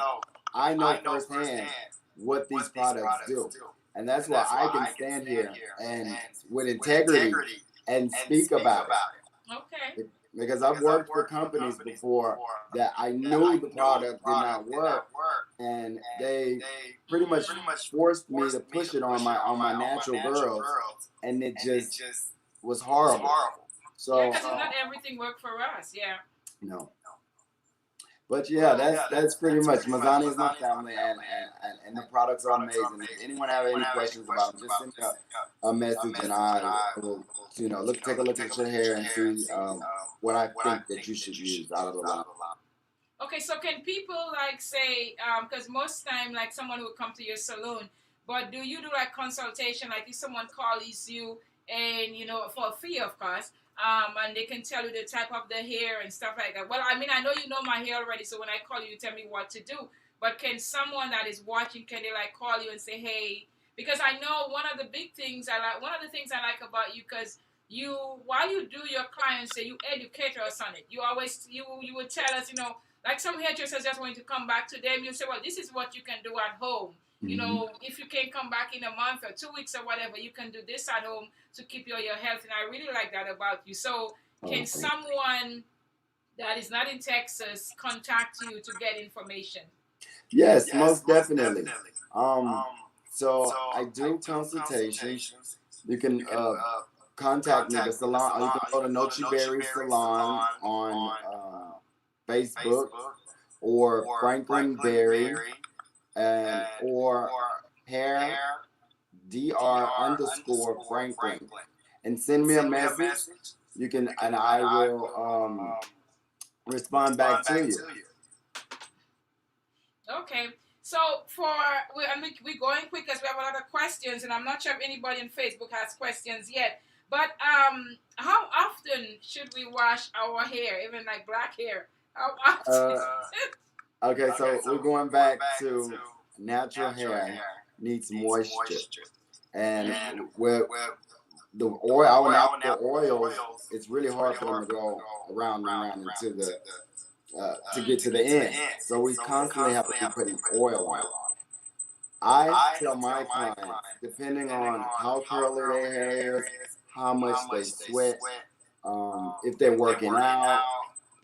I know firsthand what these products do. And that's why I can stand here and with integrity and speak about it. Okay. Because I've worked for companies before that I knew the product did not work, and they pretty much forced me to push it on my natural girls, and it just was horrible. So because not everything worked for us. Yeah. No. But yeah, that's pretty much. Mizani is my family, and the products are amazing. If anyone have any questions about them, just send me a message, and I will, take a look at your hair and see what I think that you should use out of the line. Okay, so can people like say, because most time like someone will come to your salon, but do you do like consultation, like if someone calls you and for a fee, of course, and they can tell you the type of the hair and stuff like that. Well, I mean, I know you know my hair already, so when I call you, you tell me what to do. But can someone that is watching, can they like call you and say, hey, because I know one of the things I like about you, because while you do your clients, say you educate us on it. You always, you would tell us, like some hairdressers just want to come back to them. You say, well, this is what you can do at home. If you can come back in a month or 2 weeks or whatever, you can do this at home to keep your health. And I really like that about you. So can someone that is not in Texas contact you to get information? Yes, most definitely. So I do consultations. You can contact me, the salon. You can go to Noche Salon on Facebook, or Franklyn Berry, or hair dr_Franklyn. and send me a message. You can, and I will respond back to you. Okay. So we're going quick because we have a lot of questions, and I'm not sure if anybody on Facebook has questions yet. But how often should we wash our hair, even like black hair? How often? Okay, so we're going back to natural hair needs moisture, and where the oil, our natural oils, it's really hard for them to go around and around into the to get to the end. So we constantly have to keep putting oil on. I tell my clients, depending on how curly their hair is, how much they sweat, if they're working out,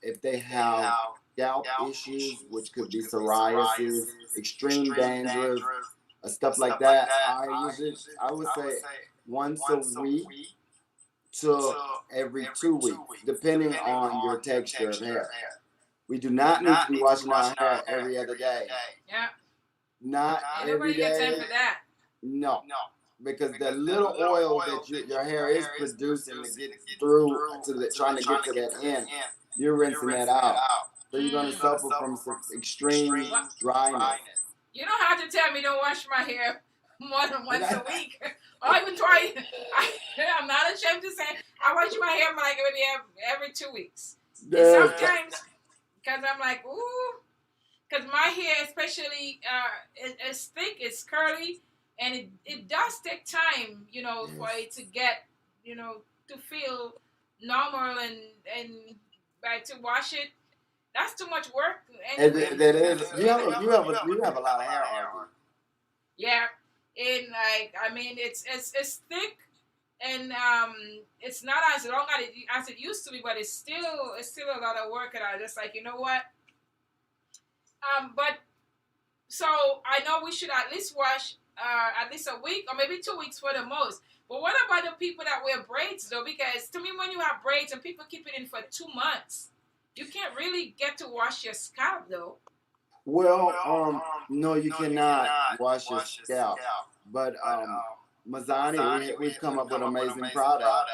if they have scalp issues, which could be psoriasis, extreme dandruff, stuff like that. I would say once a week to every 2 weeks, depending on your texture of hair. We do not need to be washing our hair every other day. Yeah. Not every day. Nobody got time for that. No. Because the little oil that your hair is producing to get through to trying to get to that end, you're rinsing that out. So you're going to suffer from some extreme dryness. You don't have to tell me don't wash my hair more than once a week. Or even twice. I'm not ashamed to say I wash my hair like every 2 weeks. And sometimes, because I'm like, ooh, because my hair especially is thick, it's curly, and it does take time, for it to get, to feel normal and to wash it. That's too much work. Anyway. That is. You have a lot of hair, Arthy. Yeah, and it's thick, and it's not as long as it used to be, but it's still a lot of work, and I just like, you know what? But so I know we should at least wash at least a week or maybe 2 weeks for the most. But what about the people that wear braids though? Because to me, when you have braids and people keep it in for 2 months, you can't really get to wash your scalp though. Well, no, you cannot wash your scalp. But Mizani, we've come up with an amazing product.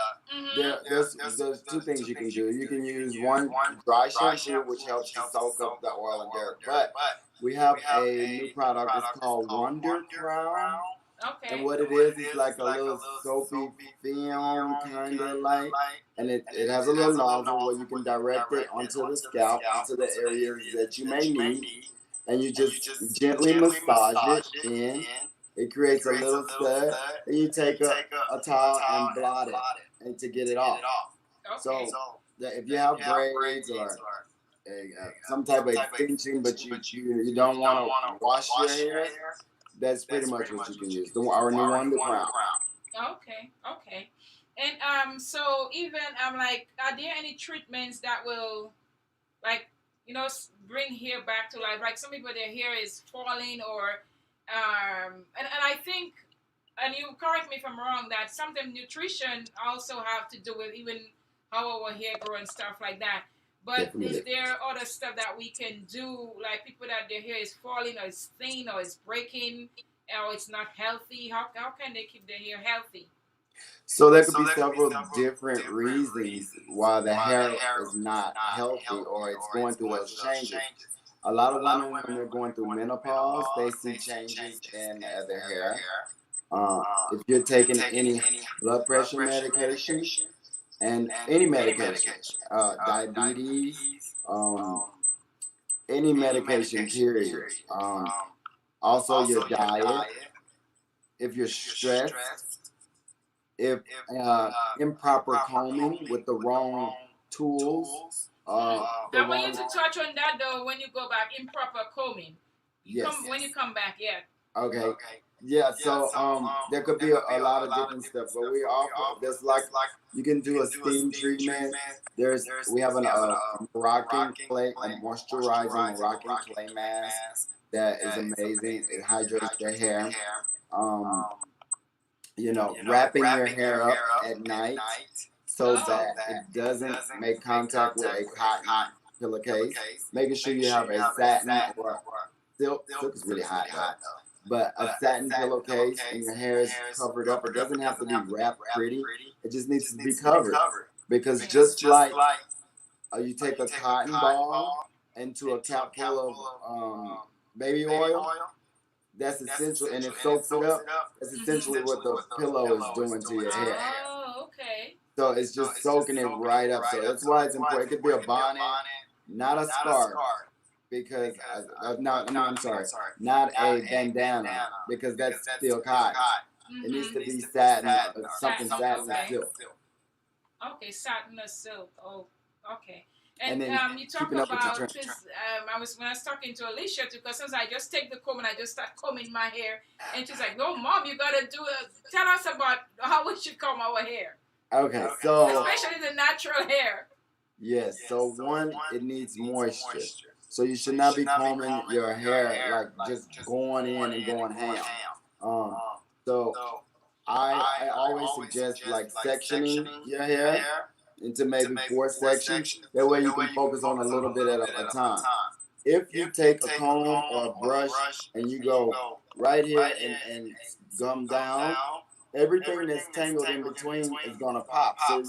There's 2 things you can do. You can use one dry shampoo, which helps to soak up the oil and dirt. But we have a new product. It's called Wonder Crown. Okay. And what it is like a little soapy film, kind of like. And it has a little nozzle where you can direct it onto the scalp, onto the areas that you may need. And you just gently massage it in. It creates a little stud, and you take a towel and blot it, and to get it off. Okay. So if you have braids or some type of extension, but you don't want to wash your hair, that's pretty much what you can use. Our new Wonder Crown. Okay. And so even like, are there any treatments that will, like, bring hair back to life? Like some people, their hair is falling, or and I think, and you correct me if I'm wrong, that sometimes nutrition also have to do with even how our hair grow and stuff like that. But Definitely. Is there other stuff that we can do, like people that their hair is falling or it's thin or it's breaking or it's not healthy? How can they keep their hair healthy? So there could be several different reasons why the hair is not healthy or it's going through those changes. A lot of women, when they're going through menopause, they see changes in their hair. If you're taking any blood pressure medication and any medication, diabetes, any medication, period. Also your diet, if you're stressed, if improper combing with the wrong tools. I want you to touch on that though when you go back, improper combing. Yes. When you come back, yeah. Okay. Yeah, so there could be a lot of different stuff, but we offer, there's like, you can do a steam treatment. We have a Moroccan clay, a moisturizing Moroccan clay mask that is amazing. It hydrates your hair. Wrapping your hair up at night so that it doesn't make contact with a cotton pillowcase. Making sure you have a satin or silk. Silk is really hot though. but a satin pillowcase and your hair is covered up. It doesn't have to be wrapped pretty. It just needs to be covered. Because just like you take a cotton ball into a cap full of baby oil, that's essential, and it soaks it up. That's essentially what the pillow is doing to your hair. Oh, okay. So it's just soaking it right up. So that's why it's important. It could be a bonnet, not a scarf, because I'm sorry, not a bandana, because that's still cotton. It needs to be satin, something satin or silk. Okay, satin or silk. Oh, okay. And And then you talk keeping up with the about trend. because when I was talking to Alicia too, because sometimes I just take the comb and I just start combing my hair, and she's like, "No, mom, you gotta tell us about how we should comb our hair." Okay, so Especially the natural hair. yes, so one, it needs moisture. So you should not be combing your hair like just going in and going ham. So I always suggest like sectioning your hair into maybe 4 sections. That way you can focus on a little bit at a time. If you take a comb or a brush and you go right here and gum down, everything that's tangled in between is gonna pop. So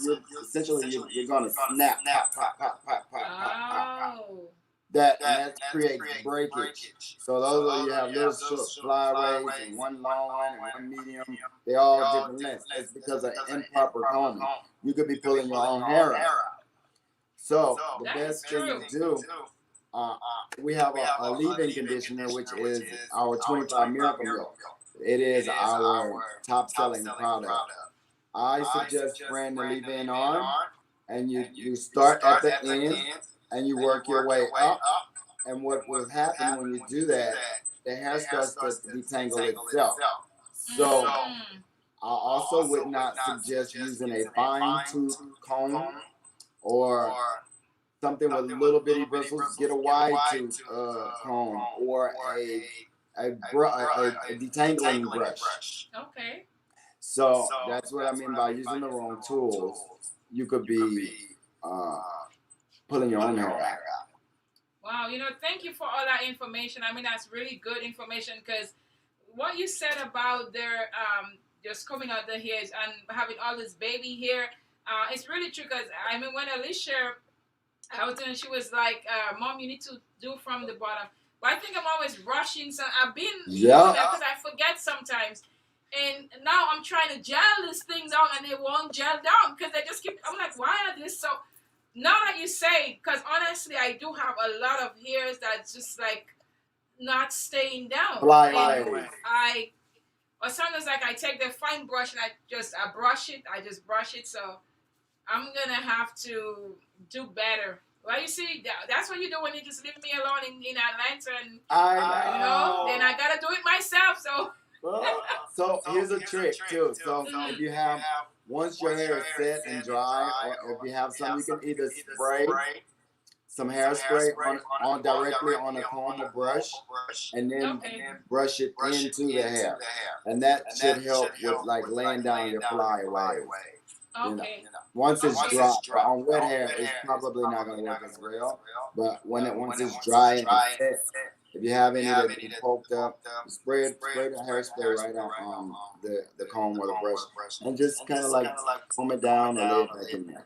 you're gonna snap, pop, pop, pop, pop, pop, pop, pop. Oh. That creates breakage. So those of you have little short flyaways and one long one and one medium, they all different lengths. It's because of improper combing. You could be pulling your own hair out. So the best thing to do, we have a leave-in conditioner, which is our 25 Miracle Milk. It is our top-selling product. I suggest spraying the leave-in on, and you start at the end, and you work your way up. And what will happen when you do that, the hair starts to detangle itself. So I also would not suggest using a fine-tooth comb or something with little bitty bristles. Get a wide-tooth comb or a detangling brush. Okay. So that's what I mean by using the wrong tools. You could be pulling your own hair out. Wow, thank you for all that information. I mean, that's really good information because what you said about their just coming out the hairs and having all this baby hair, it's really true because I mean, when Alicia, I was doing, she was like, "Mom, you need to do from the bottom." But I think I'm always rushing. So I've been because I forget sometimes. And now I'm trying to gel this thing down, and it won't gel down because they just keep. I'm like, why are this so? Now that you say, because honestly, I do have a lot of hairs that's just like not staying down. Fly and away. or sometimes like I take the fine brush and I brush it. I just brush it. So I'm gonna have to do better. Well, you see, that's what you do when you just leave me alone in Atlanta, and I know. then I gotta do it myself. So. So here's a trick too. So if you have, once your hair is set and dry, or if you have some, you can either spray some hairspray on directly on a comb or brush, and then brush it into the hair, and that should help with like laying down your flyaways. Okay. Once it's dry, on wet hair, it's probably not going to work as well. But once it's dry and it's set, if you have any that be poked up, spray the hairspray right on the comb or the brush, and just kind of like comb it down and lay it back in there.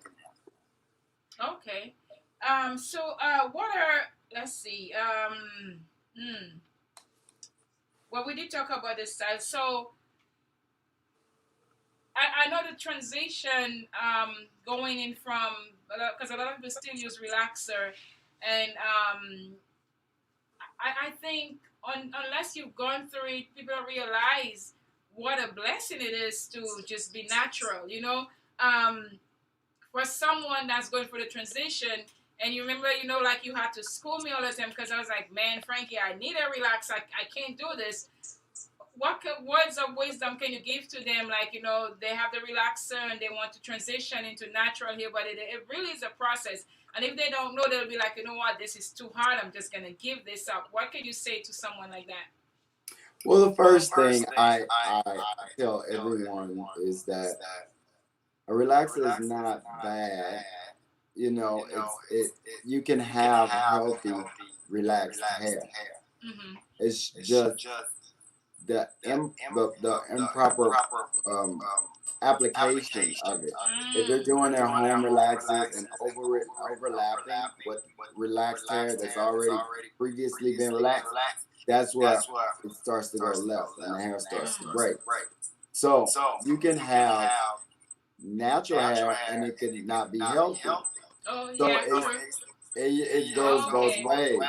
Okay. So what are, let's see. Well, we did talk about this style. So I know the transition going in from, because a lot of people still use relaxer, and I think unless you've gone through it, people don't realize what a blessing it is to just be natural, for someone that's going through the transition. And you remember, like you had to school me all the time because I was like, man, Frankie, I need a relax. I can't do this. What words of wisdom can you give to them? Like, they have the relaxer and they want to transition into natural hair, but it really is a process. And if they don't know, they'll be like, you know what, this is too hard. I'm just going to give this up. What can you say to someone like that? Well, the first thing I tell everyone is that a relaxer is not bad. You can have healthy, relaxed hair. Mm-hmm. It's just the improper um, application of it. If they're doing their home relaxers and overlapping with relaxed hair that's already previously been relaxed, that's where it starts to go left and the hair starts to break. So you can have natural hair and it could not be healthy. Oh So yeah, true. it goes both Okay. ways.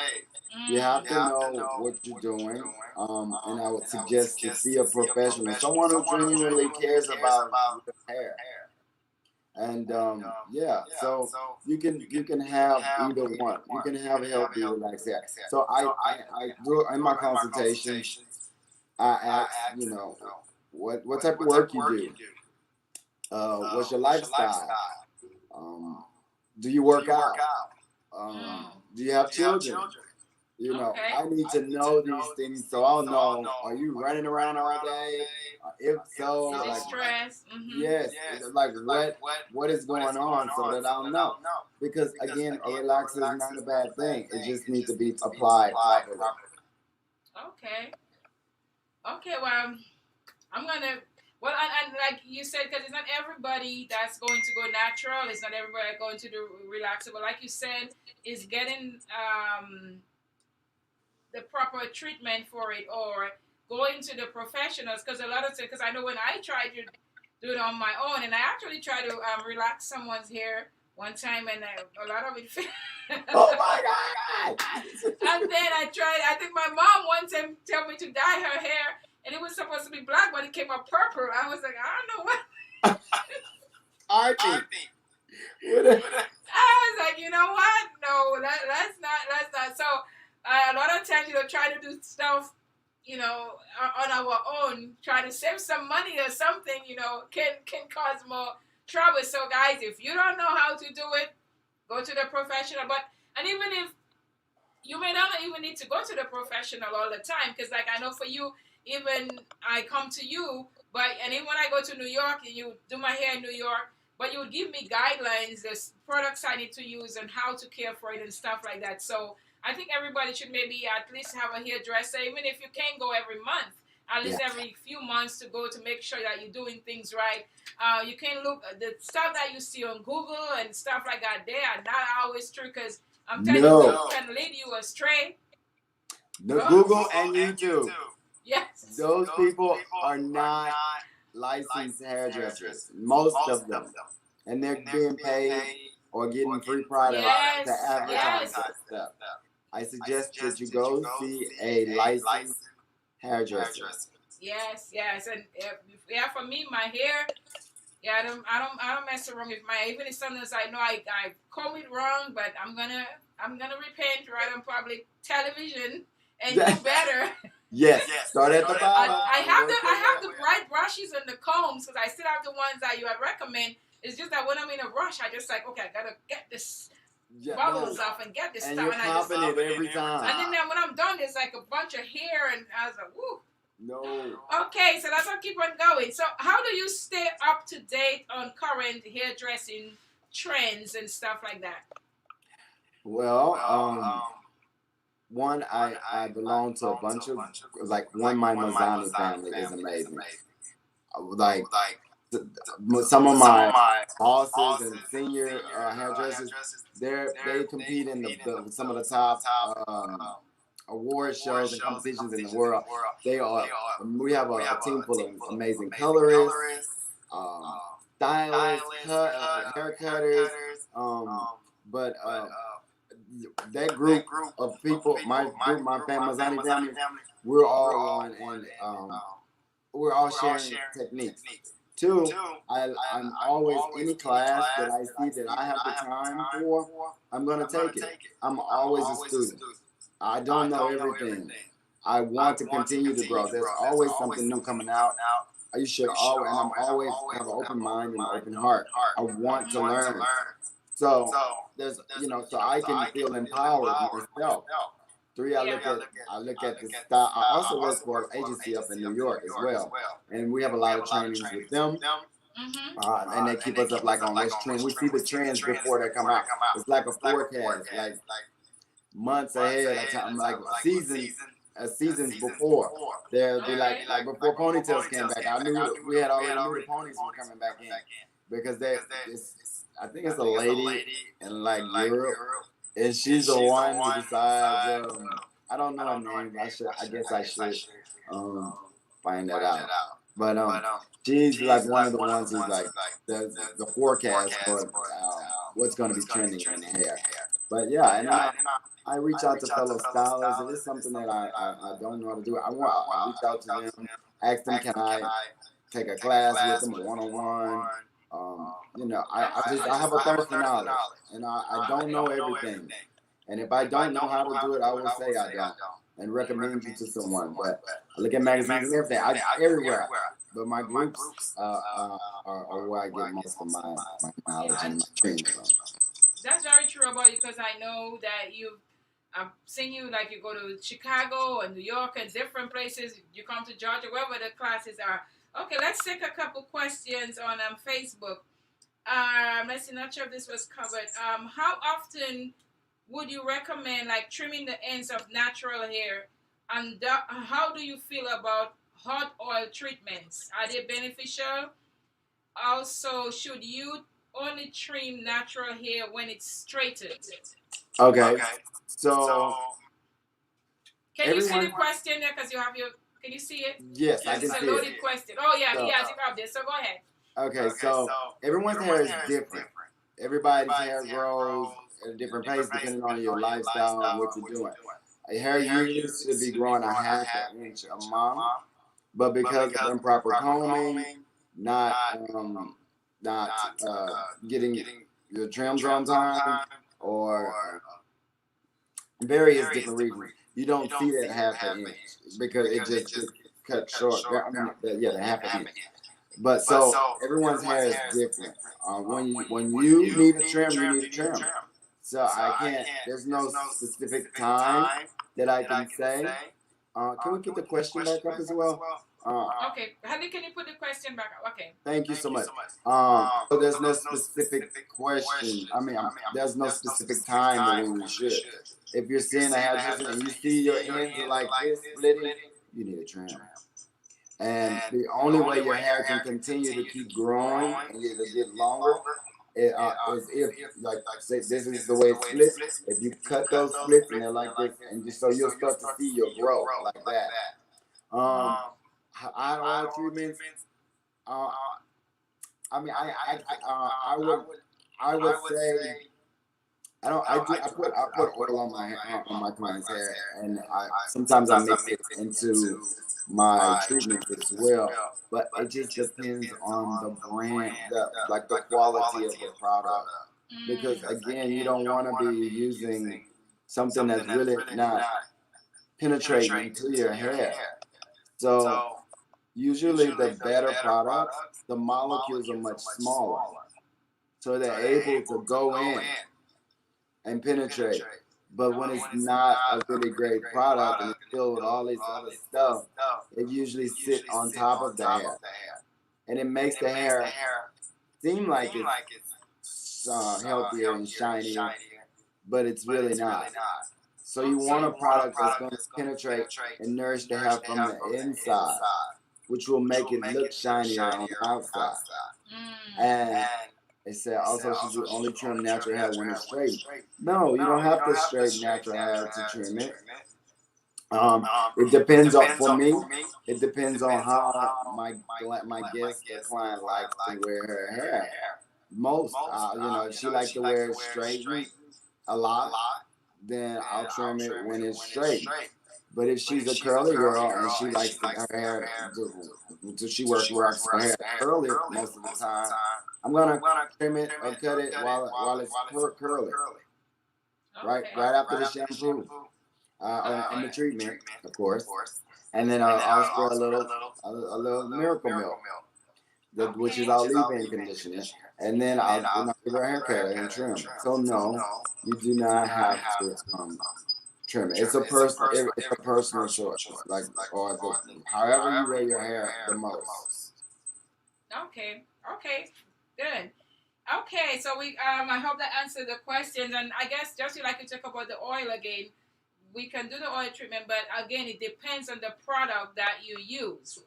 You Mm. have to know what you're doing, and I would suggest to see a professional, someone who genuinely cares about your hair. And yeah, so you can have either one. You can have healthy, relaxed hair. So I do in my consultations. I ask, what type of work you do. What's your lifestyle? Um, do you work out? Mm. Do you have children? Okay. I need to know these things so I'll know, are you running around all day? If so, Is it like, stress? Mm-hmm. yes, like what is going on so that I'll know. Because again, a relaxer is not a bad thing. It just needs to be applied properly. Okay. Okay. Well, I'm gonna. Well, and like you said, because it's not everybody that's going to go natural. It's not everybody that's going to do relaxer. But like you said, is getting the proper treatment for it or going to the professionals. Because a lot of times, because I know when I tried to do it on my own, and I actually tried to relax someone's hair one time, and a lot of it. Oh my God! And then I tried. I think my mom one time told me to dye her hair, and it was supposed to be black, but it came up purple. I was like, I don't know what. Arthy. I was like, you know what? No, let's not. Let's not. So a lot of times, try to do stuff, on our own, try to save some money or something, can cause more trouble. So guys, if you don't know how to do it, go to the professional. And even if you may not even need to go to the professional all the time, because like I know for you, even I come to you, and even when I go to New York and you do my hair in New York, but you would give me guidelines, the products I need to use and how to care for it and stuff like that. So I think everybody should maybe at least have a hairdresser, even if you can't go every month, at least every few months to go to make sure that you're doing things right. You can look at the stuff that you see on Google and stuff like that. They are not always true because I'm telling you, people can lead you astray. The Google and YouTube. Yes. Those people are not licensed hairdressers, most of them. And they're being paid or getting free products to advertise that stuff. I suggest that you go see a licensed hairdresser. Yes, and for me, my hair, I don't mess around with my. Even if sometimes I know I comb it wrong, but I'm gonna repent right on public television and do better. Yes, start at the bottom. I have the bright brushes and the combs because I still have the ones that you have recommend. It's just that when I'm in a rush, I just like, okay, I gotta get this bubbles off and get this and stuff. You're popping it every time. And then when I'm done, there's like a bunch of hair, and I was like, woo. No. Okay, so let's keep on going. So how do you stay up to date on current hairdressing trends and stuff like that? Well, one, I belong to a bunch of, like, my Mizani family is amazing. Like, some of my bosses and senior hairdressers, they compete in some of the top award shows and competitions in the world. We have a team full of amazing colorists, stylists, hair cutters, but that group of people, my family, Mizani family, we're all one, and we're all sharing techniques. Two, I'm always, any class that I see that I have the time for, I'm gonna take it. I'm always a student. I don't know everything. I want to continue to grow. There's always something new coming out. You should always, and I'm always have an open mind and an open heart. I want to learn. So there's, so I can feel empowered myself. Three, I look at the style. I also work for an agency up in New York as well, and we have a lot of trainings with them. And they keep us up like on what's trend. We see the trends before they come out. It's like a forecast, like months ahead of time, like seasons. seasons before. They'll be like before ponytails came back. I knew we had already knew the ponies were coming back in because I think it's a lady in like Europe, and she's the one who decides. I don't know her name. I guess I should um, find that out. But she's like one of the ones who's like the forecast for what's going to be trending in the hair. But yeah, and then I reach out to fellow stylists. If it's something that I don't know how to do, I reach out to them, ask them, can I take a class with them, a one-on-one? You know, I have a thirst for knowledge, and I don't know everything. And if I don't know how to do it, I will say I don't and recommend you to someone. But I look at magazines and everything. Everywhere. But my groups are where I get most of my knowledge and my training from. That's very true about you because I know that I've seen you like you go to Chicago and New York and different places. You come to Georgia, wherever the classes are. Okay, let's take a couple questions on Facebook. Let's see, not sure if this was covered. How often would you recommend like trimming the ends of natural hair? And how do you feel about hot oil treatments? Are they beneficial? Also, should you only trim natural hair when it's straightened? Okay. So can you see the question there? Because you have your. Can you see it? Yes, I can see it. It's a loaded question. Oh yeah, he has it up there. So go ahead. Okay, so everyone's hair is different. Everybody's hair grows at a different pace depending on your lifestyle and what you're doing. A hair usually should be growing a half an inch a month, but because of improper combing, not getting your trims on time, or various different reasons, you don't see that half an inch because it just gets cut short. I mean, the half an inch. But so everyone's hair is different. When you need a trim, you need a trim. So I can't. There's no specific time that I can say. Can we put the question back up as well? Okay, Honey, can you put the question back up? Okay. Thank you so much. So there's no specific question. I mean, there's no specific time when you should. If you're seeing a hairdresser and you see your ends are like this splitting, you need a trim. And the only way your hair can continue to keep growing and get longer is if, like, say, this is the way it splits. If you cut those splits and they're like this, and so you'll start to see your growth like that. Oil treatments. I mean, I would say. I put oil on my client's hair, and sometimes I mix it into my treatments as well. But it just depends on the brand, the quality of the product. Because again, you don't want to be using something that's really not penetrating into your hair. So usually the better products, the molecules are much smaller, so they're able to go in and penetrate. But when it's not a really great product and it's filled with all this other stuff, it usually sits on top of the hair. And it makes the hair seem like it's healthier and shinier, but it's really not. So you want a product that's going to penetrate and nourish the hair from the inside, which will make it look shinier on the outside. And they said also should you only trim natural hair when it's straight. No, you don't have to straighten natural hair to trim it. It depends on, for me, it depends on how my guest, the client, likes to wear her hair. Most, if she likes to wear it straight a lot, then I'll trim it when it's straight. But if she's a curly girl and she likes her hair, she works her hair curly most of the time, I'm gonna trim it or cut it while it's curly. Right after the shampoo and the treatment, of course, and then I'll spray a little Miracle Milk, which is our leave-in conditioner, and then I'll give her a haircut and trim. So no, you do not have to trim it. It's a personal choice, however you wear your hair the most. Okay, good. Okay, so we I hope that answered the questions, and I guess just like you talk about the oil again, we can do the oil treatment, but again, it depends on the product that you use.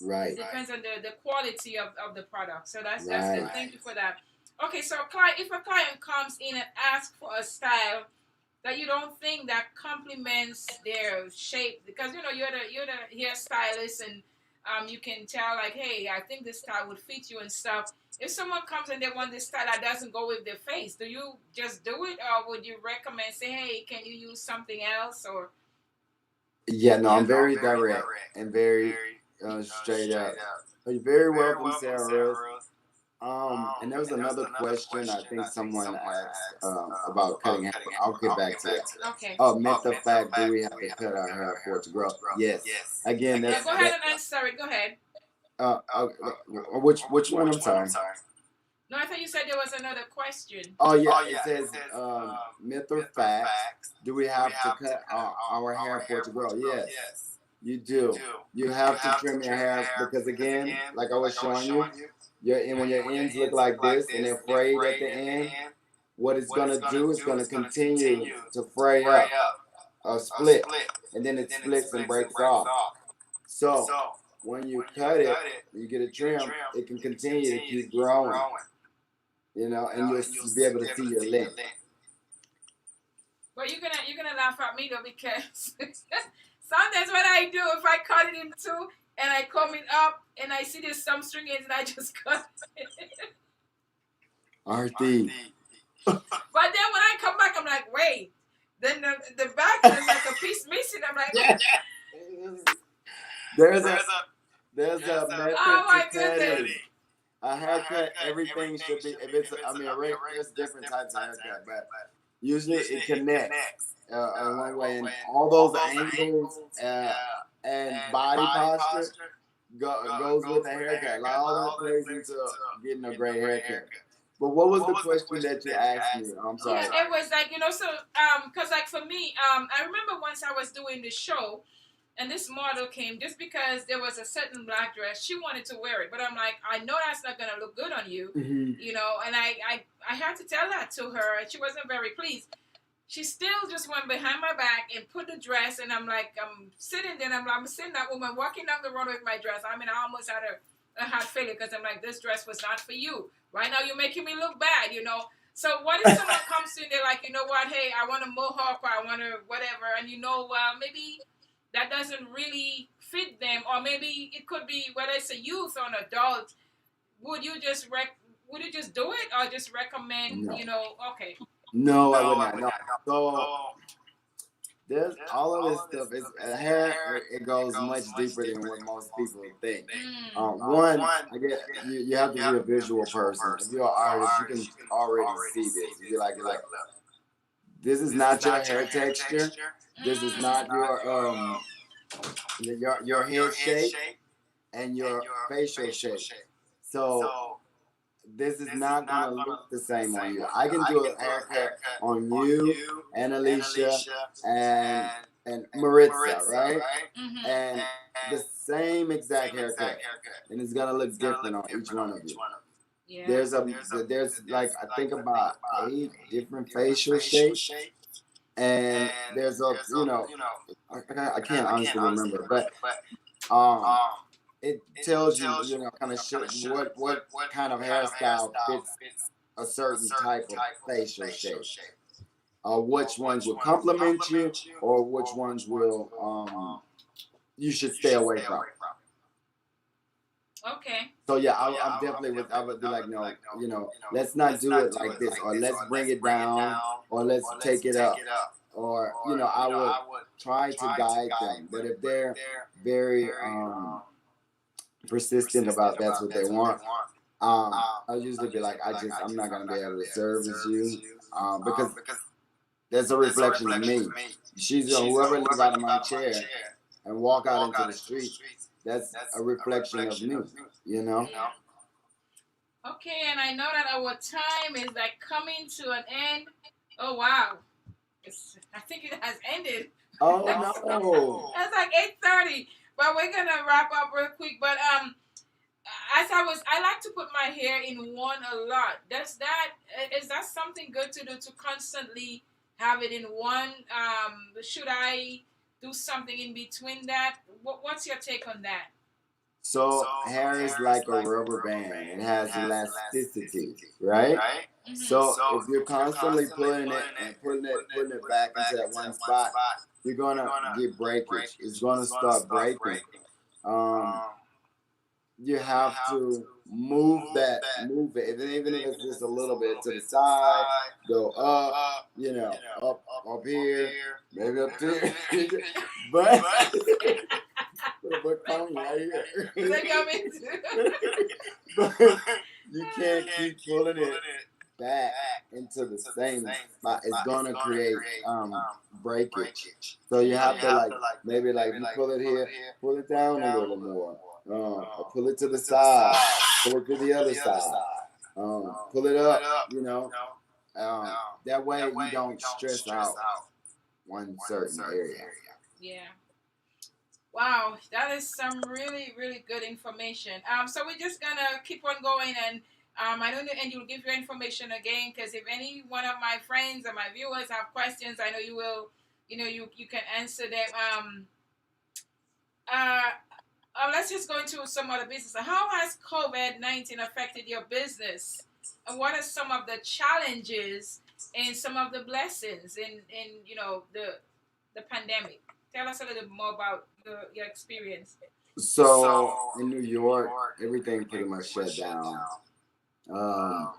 Right. It depends on the quality of the product. So that's good. Right. Thank you for that. Okay, so if a client comes in and asks for a style that you don't think that complements their shape, because you're the hairstylist, and you can tell like, hey, I think this style would fit you and stuff. If someone comes and they want this style that doesn't go with their face, do you just do it, or would you recommend, say, hey, can you use something else? Or Yeah, no, I'm very direct and very straight up. You're very welcome, Sarah. And there was another question I think someone asked about cutting hair. I'll get back to that. okay. Myth the fact, do we have to cut our hair for it to grow? Yes. Again, Yeah, that's go ahead and answer it. Go ahead. which one? I'm sorry. No, I thought you said there was another question. Oh yeah, it says myth or fact, do we have to cut our hair for it to grow? Yes, you do. You have to trim your hair because again, like I was showing you, when your ends look like this and they're frayed at the end, what it's gonna do is gonna continue to fray up or split, and then it splits and breaks off. So when you cut it, you get a trim, it can continue to keep growing. And you'll be able to see your length. But you're gonna laugh at me though, because sometimes what I do, if I cut it in two and I comb it up and I see there's some string ends and I just cut it. Arthy. But then when I come back, I'm like, wait. Then the back is like a piece missing. I'm like, yeah. There's a method oh my to cut goodness. it. A haircut, everything should be, if it's, there's different types of haircut, but usually it connects in one way, and all those angles and body posture goes with a haircut. Like all that plays into getting a great haircut. But what was the question that you asked me? I'm sorry. Yeah, it was like, so, because like for me, I remember once I was doing the show, and this model came just because there was a certain black dress. She wanted to wear it, but I'm like, I know that's not gonna look good on you, and I had to tell that to her, and she wasn't very pleased. She still just went behind my back and put the dress, and I'm like, I'm sitting there, and I'm seeing that woman walking down the road with my dress. I mean, I almost had a heart failure because I'm like, this dress was not for you. Right now, you're making me look bad, So what if someone comes to you and they're like, you know what, hey, I want a mohawk, or I want a whatever, and well, maybe that doesn't really fit them, or maybe it could be whether it's a youth or an adult. Would you just do it, or just recommend? No. Okay. No, I would not. No. So there's all of this stuff. It's hair. It goes much deeper than what most people think. One, I guess you have to be a visual person. If you're an artist, you can already see this. You're like, this is not your hair texture. This is not your head shape and your facial shape. So this is not gonna look the same on you. I can do a haircut on you and Alicia and Maritza, right? Mm-hmm. And the same exact haircut, and it's gonna look different on each one of you. Yeah. There's like I think about 8 different facial shapes. And there's I can't honestly remember, but it tells you, kind of what kind of hairstyle fits a certain type of facial shape. Which ones will complement you, or which ones will you should stay away from. Okay. So yeah, I would be like, no, let's not do it like this, or let's bring it down, or let's take it up. Or, I would try to guide them. But if they're very persistent about that's what they want, I'll usually be like, I'm not going to be able to service you because that's a reflection of me. Whoever lives out of my chair and walk out into the street, that's a reflection of me, Yeah. Okay, and I know that our time is like coming to an end. Oh, wow. I think it has ended. Oh no! It's like 8:30, but we're gonna wrap up real quick. But I like to put my hair in one a lot. Is that something good to do, to constantly have it in one? Should I do something in between that? What's your take on that? So hair is like a rubber band. It has elasticity, right? So if you're constantly pulling it and putting it back into that one spot, you're gonna get breakage. It's gonna start breaking. Um, you have to move it, even if it's just a little bit to the side, go up, up here, maybe up there, but put coming right here. They come into. But you can't keep pulling it back into the same spot. It's gonna create breakage. So you have to like maybe like you pull it here, pull it down a little more. Or pull it to the side, pull it to the other side, pull it up, um, that way you don't stress out one certain area. Yeah. Wow, that is some really, really good information. So we're just gonna keep on going, and I don't know, and you'll give your information again, because if any one of my friends or my viewers have questions, I know you will. You can answer them. Uh, let's just go into some other business. How has COVID-19 affected your business, and what are some of the challenges and some of the blessings in the pandemic? Tell us a little more about your experience. So in New York, everything pretty much shut down. Um,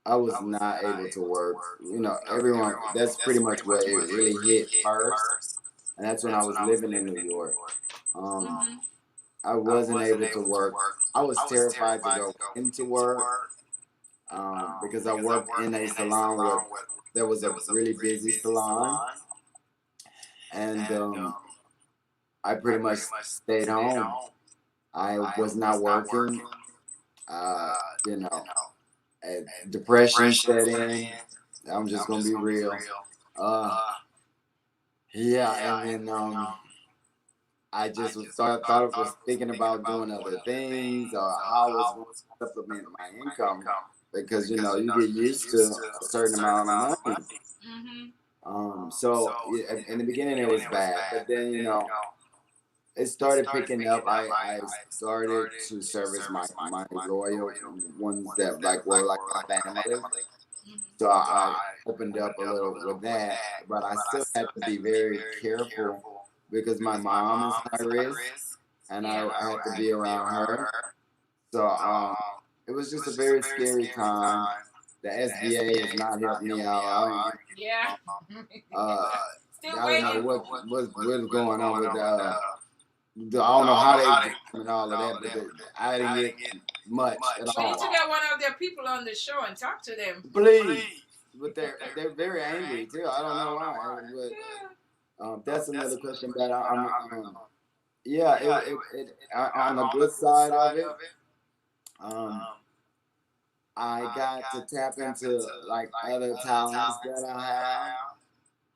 I was not able to work. Everyone. That's pretty much where it really hit first, and that's when I was living in New York. Mm-hmm. I wasn't able to work. I was terrified to go into work because I worked in a salon where there was a really busy salon, and I pretty much stayed home. I was not working. Uh, you know, depression set in. I'm just gonna be real. Uh, yeah, and then I just was thinking about doing other things or how I was going to supplement my income because you get used to a certain amount of money. Mm-hmm. So in the beginning it was bad, but then it started picking up. I started to service my loyal ones that like were like my family. So I opened up a little with that, but I still had to be very careful because my mom is high risk, and I had to be around her. So it was just a very scary time. The SBA is not helping me out. Yeah. Still I don't know waiting. what's going on with I don't know how they and all of that, but I didn't get much at all. We need to get one of their people on the show and talk to them. Please, but they're very angry too. I don't know why. But that's another question that I'm yeah. On the good side of it, I got to tap into like other talents that I have.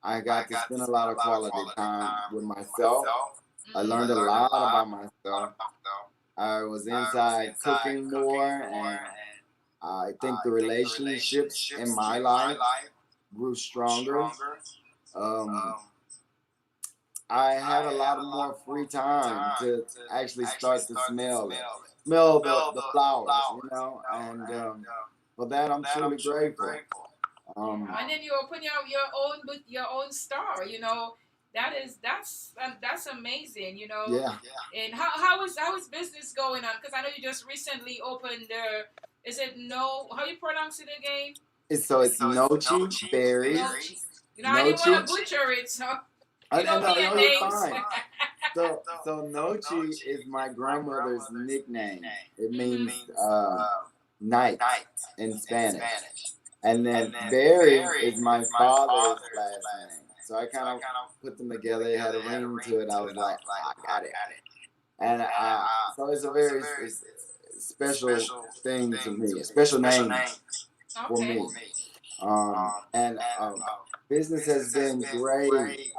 I got to spend a lot of quality time with myself. I learned a lot about myself. I was inside cooking more, and I think the relationships in my life grew stronger. Um, I had a lot more free time to actually start to smell the flowers, and for that I'm truly grateful. And then you open your own store. That's amazing. Yeah. And how is business going on? Because I know you just recently opened is it no? How you pronounce it again? It's Noche berries. Noche. I didn't want to butcher it, so you know me and names. Fine. So Noche is my grandmother's nickname. It means night in Spanish. And then Berry is my father's last name. So I kind of put them together. It had a ring to it. I was like, I got it. And so it's a very special thing to me, a special name for me. And business has been great.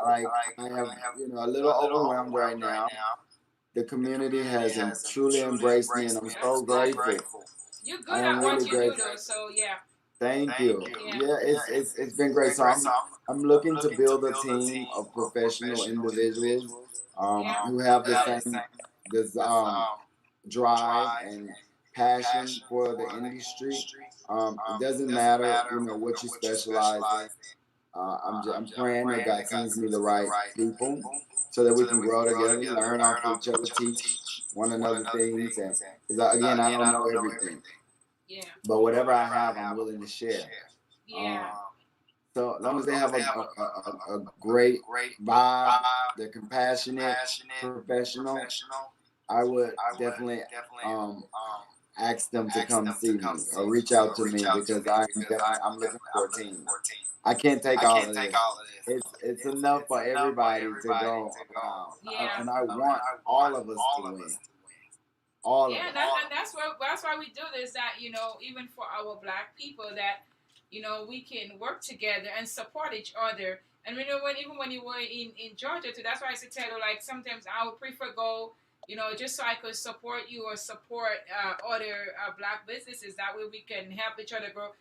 Like I have, a little overwhelmed right now. The community has truly embraced me, and I'm so grateful. You're good at what you do, though. So yeah. Thank you. Yeah. Yeah, it's been great. So I'm looking to build a team of professional individuals Yeah. who have the same this drive and passion for the industry. It doesn't matter, what you specialize in. I'm praying that God sends me the right people so that we can grow together, learn off of each other, teach one another things, and because again, I don't know everything, Yeah. but whatever I have, I'm willing to share. Yeah. Um, so as long as they have a great vibe, they're compassionate, professional, I would definitely um, ask them to come see me or reach out to me because I'm looking for a team. I can't take all of this. It's enough for everybody to go around, Yeah. and I want all of us to win. All of Yeah, us. and that's why we do this. That even for our black people, that we can work together and support each other. And even when you were in Georgia too, that's why I said Taylor, like sometimes I would prefer go, just so I could support you or support other black businesses. That way we can help each other grow.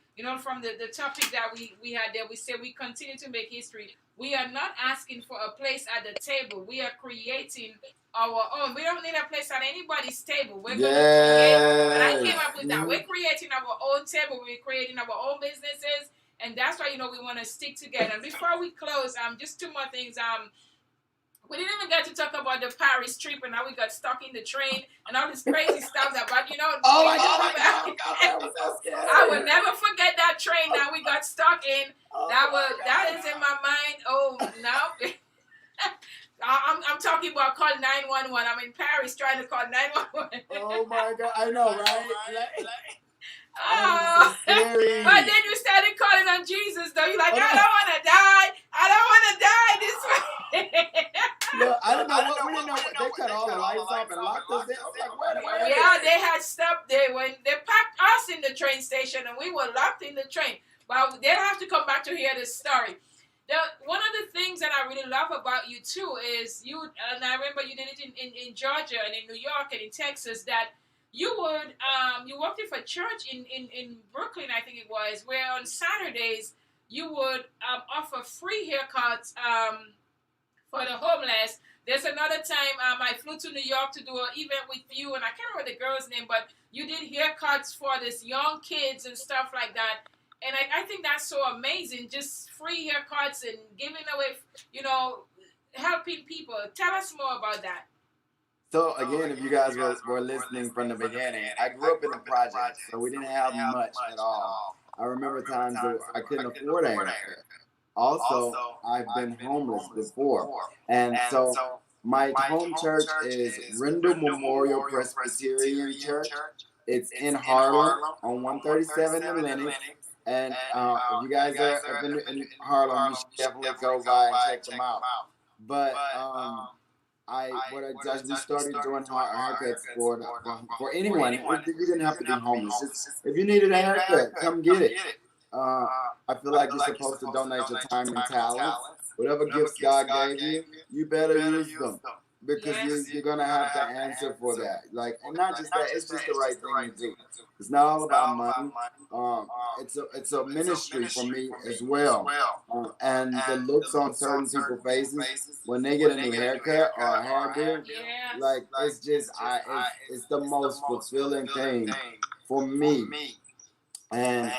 From the topic that we had there, we said we continue to make history. We are not asking for a place at the table. We are creating our own. We don't need a place at anybody's table. We're gonna create, and I came up with that. We're creating our own table. We're creating our own businesses, and that's why we want to stick together. And before we close, just two more things. We didn't even get to talk about the Paris trip, and how we got stuck in the train and all this crazy stuff. But oh my God, that was so scary. I will never forget that train that we got stuck in. That is in my mind. Oh no. I'm talking about call 911. I'm in Paris trying to call 911. Oh my God, I know, right? Oh, so scary. But then you started calling on Jesus, though. You're like, I don't want to die. I don't want to die this way. Look, I didn't know what we didn't know. They cut all the lights off and locked us in. I was like, wait a minute. Yeah, they had stopped there when they packed us in the train station, and we were locked in the train. But they'll have to come back to hear this story. One of the things that I really love about you too is and I remember you did it in Georgia and in New York and in Texas, that you worked for a church in Brooklyn, I think it was, where on Saturdays you would offer free haircuts for the homeless. There's another time I flew to New York to do an event with you, and I can't remember the girl's name, but you did haircuts for these young kids and stuff like that. And I think that's so amazing, just free haircuts and giving away, helping people. Tell us more about that. So again, if you guys were listening from the beginning, I grew up in the projects, so we didn't have much at all. I remember times that I couldn't afford a haircut. Also, I've been homeless before. And so my home church is Rendell Memorial Presbyterian Church. It's in Harlem on 137 in Lennox. And if you guys are up in Harlem, you should definitely go by and check them out. But we started doing haircuts for anyone. You didn't have to be homeless. Just, if you needed a haircut, come get it. I feel like you're supposed to donate your time and talent. Whatever gifts God gave you, you better use them. Because you're gonna have to answer for that. And not just that, it's just the right thing to do. It's not all about money. It's a ministry for me as well. And the looks on certain people's faces when they get a new haircut or a hairdo, it's the most fulfilling thing for me. And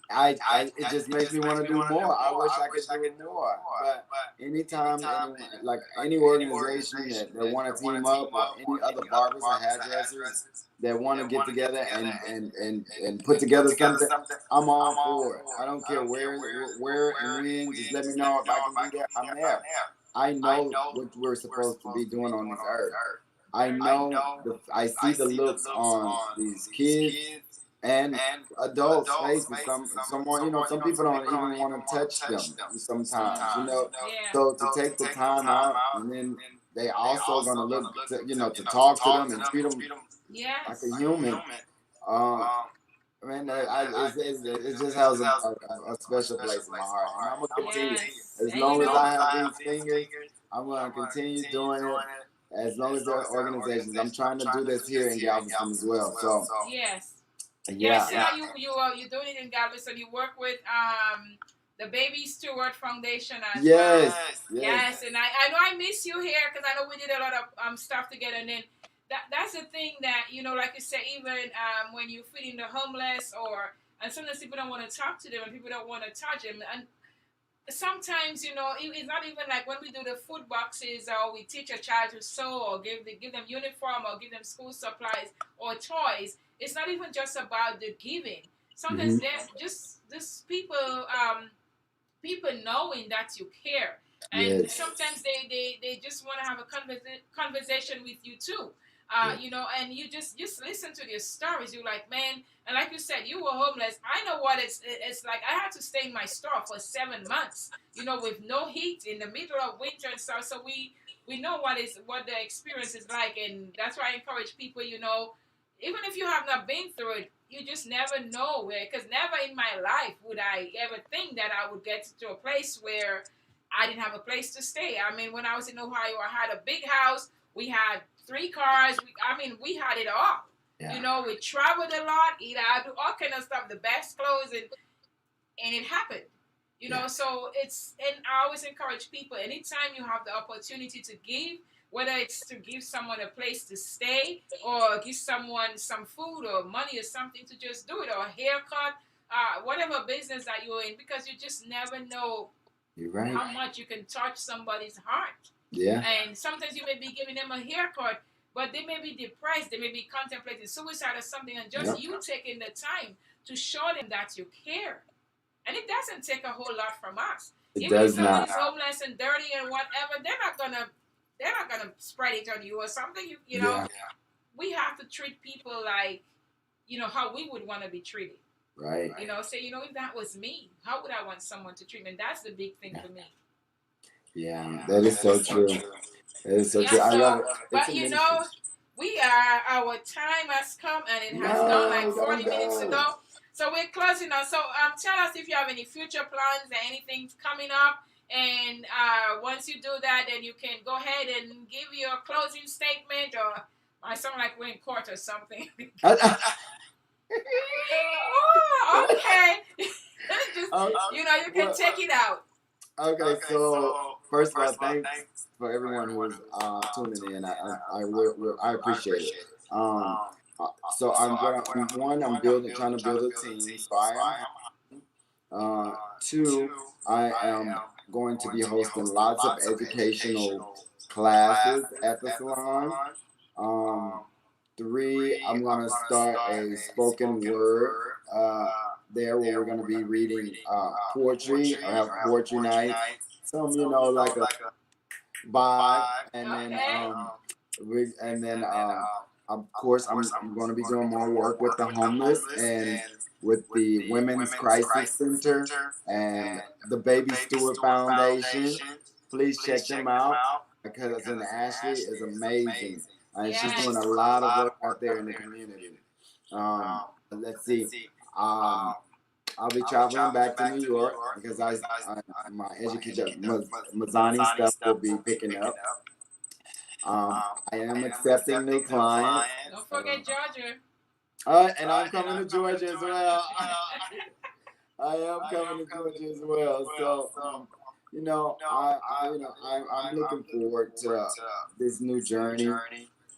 it just makes me want to do more. I wish I could do it more. But anytime, any organization that want to team up, or any other barbers or hairdressers that want to get together and put together something, I'm all for it. I don't care where and when. Just let me know if I can do that. I'm there. I know what we're supposed to be doing on this earth. I know I see the looks on these kids and adults' faces. Some people don't even want to touch them sometimes, So to take the time out, and then they also gonna look, to talk to them and treat them like a human. It just has a special place in my heart, and I'm gonna continue. As long as I have these fingers, I'm gonna continue doing it. As long as there are organizations, I'm trying to do this here in Galveston as well. So yes. Yes, you know you doing it in Galveston. You work with the Baby Stewart Foundation as well. Yes, yes. Yes, and I know I miss you here because I know we did a lot of stuff together. And then that's the thing that like you said, even when you feeding the homeless and sometimes people don't want to talk to them and people don't want to touch them and sometimes it's not even like when we do the food boxes or we teach a child to sew or give them uniform or give them school supplies or toys. It's not even just about the giving. Sometimes there's just people knowing that you care, and Yes. sometimes they just want to have a conversation with you too. And you just listen to their stories. You're like, man, and like you said, you were homeless. I know what it's like. I had to stay in my store for 7 months, with no heat in the middle of winter and stuff. So we know what the experience is like, and that's why I encourage people. Even if you have not been through it, you just never know where. Because never in my life would I ever think that I would get to a place where I didn't have a place to stay. I mean, when I was in Ohio, I had a big house. We had 3 cars. We had it all. Yeah. We traveled a lot. I do all kind of stuff. The best clothes, and it happened. So and I always encourage people. Anytime you have the opportunity to give, whether it's to give someone a place to stay or give someone some food or money or something, to just do it, or a haircut, whatever business that you're in, because you just never know You're right. how much you can touch somebody's heart. Yeah. And sometimes you may be giving them a haircut, but they may be depressed, they may be contemplating suicide or something, and just you taking the time to show them that you care. And it doesn't take a whole lot from us. Even if someone is homeless and dirty and whatever, they're not gonna spread it on you or something. You know, we have to treat people like how we would want to be treated. Right. Say if that was me, how would I want someone to treat me? And that's the big thing for me. Yeah, that is so true. That is so true. I love it. But our time has come and it has gone like 40 minutes ago. So we're closing now. So tell us if you have any future plans or anything coming up. And once you do that, then you can go ahead and give your closing statement, or I sound like we're in court or something. Oh, okay. You can take it out. Okay, so first of all, thanks for everyone who is tuning in. I appreciate it. So I'm trying to build a team. So I am. 2, I am going to be hosting lots of educational classes at the salon. 3, I'm going to start a spoken word there where we're going to be reading poetry. I have poetry night. Some, like a vibe. And then of course, I'm going to be doing more work with the homeless and with the Women's Crisis Center and the Baby Stewart Foundation. Please check them out. My cousin Ashley is amazing. And she's doing a lot of work out there in the community. Let's see. I'll be traveling back to New York because my educator Mizani stuff will be picking up. I am accepting new clients. Don't forget Georgia. And I'm coming to Georgia as well. I am coming to Georgia as well. So, I'm looking forward to this new journey.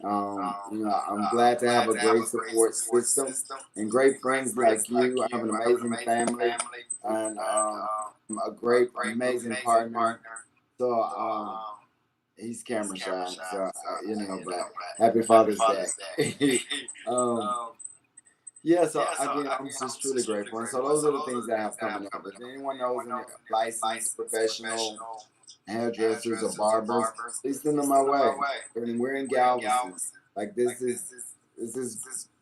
I'm glad to have a great support system and great friends like you. I have an amazing family and a great, amazing partner. So, he's camera shy, so but happy Father's Day. So again, I'm just truly grateful. And so those are the things that I have coming up. If anyone knows any licensed professional hairdressers or barbers, please send them my way. I mean, we're in Galveston. Like this is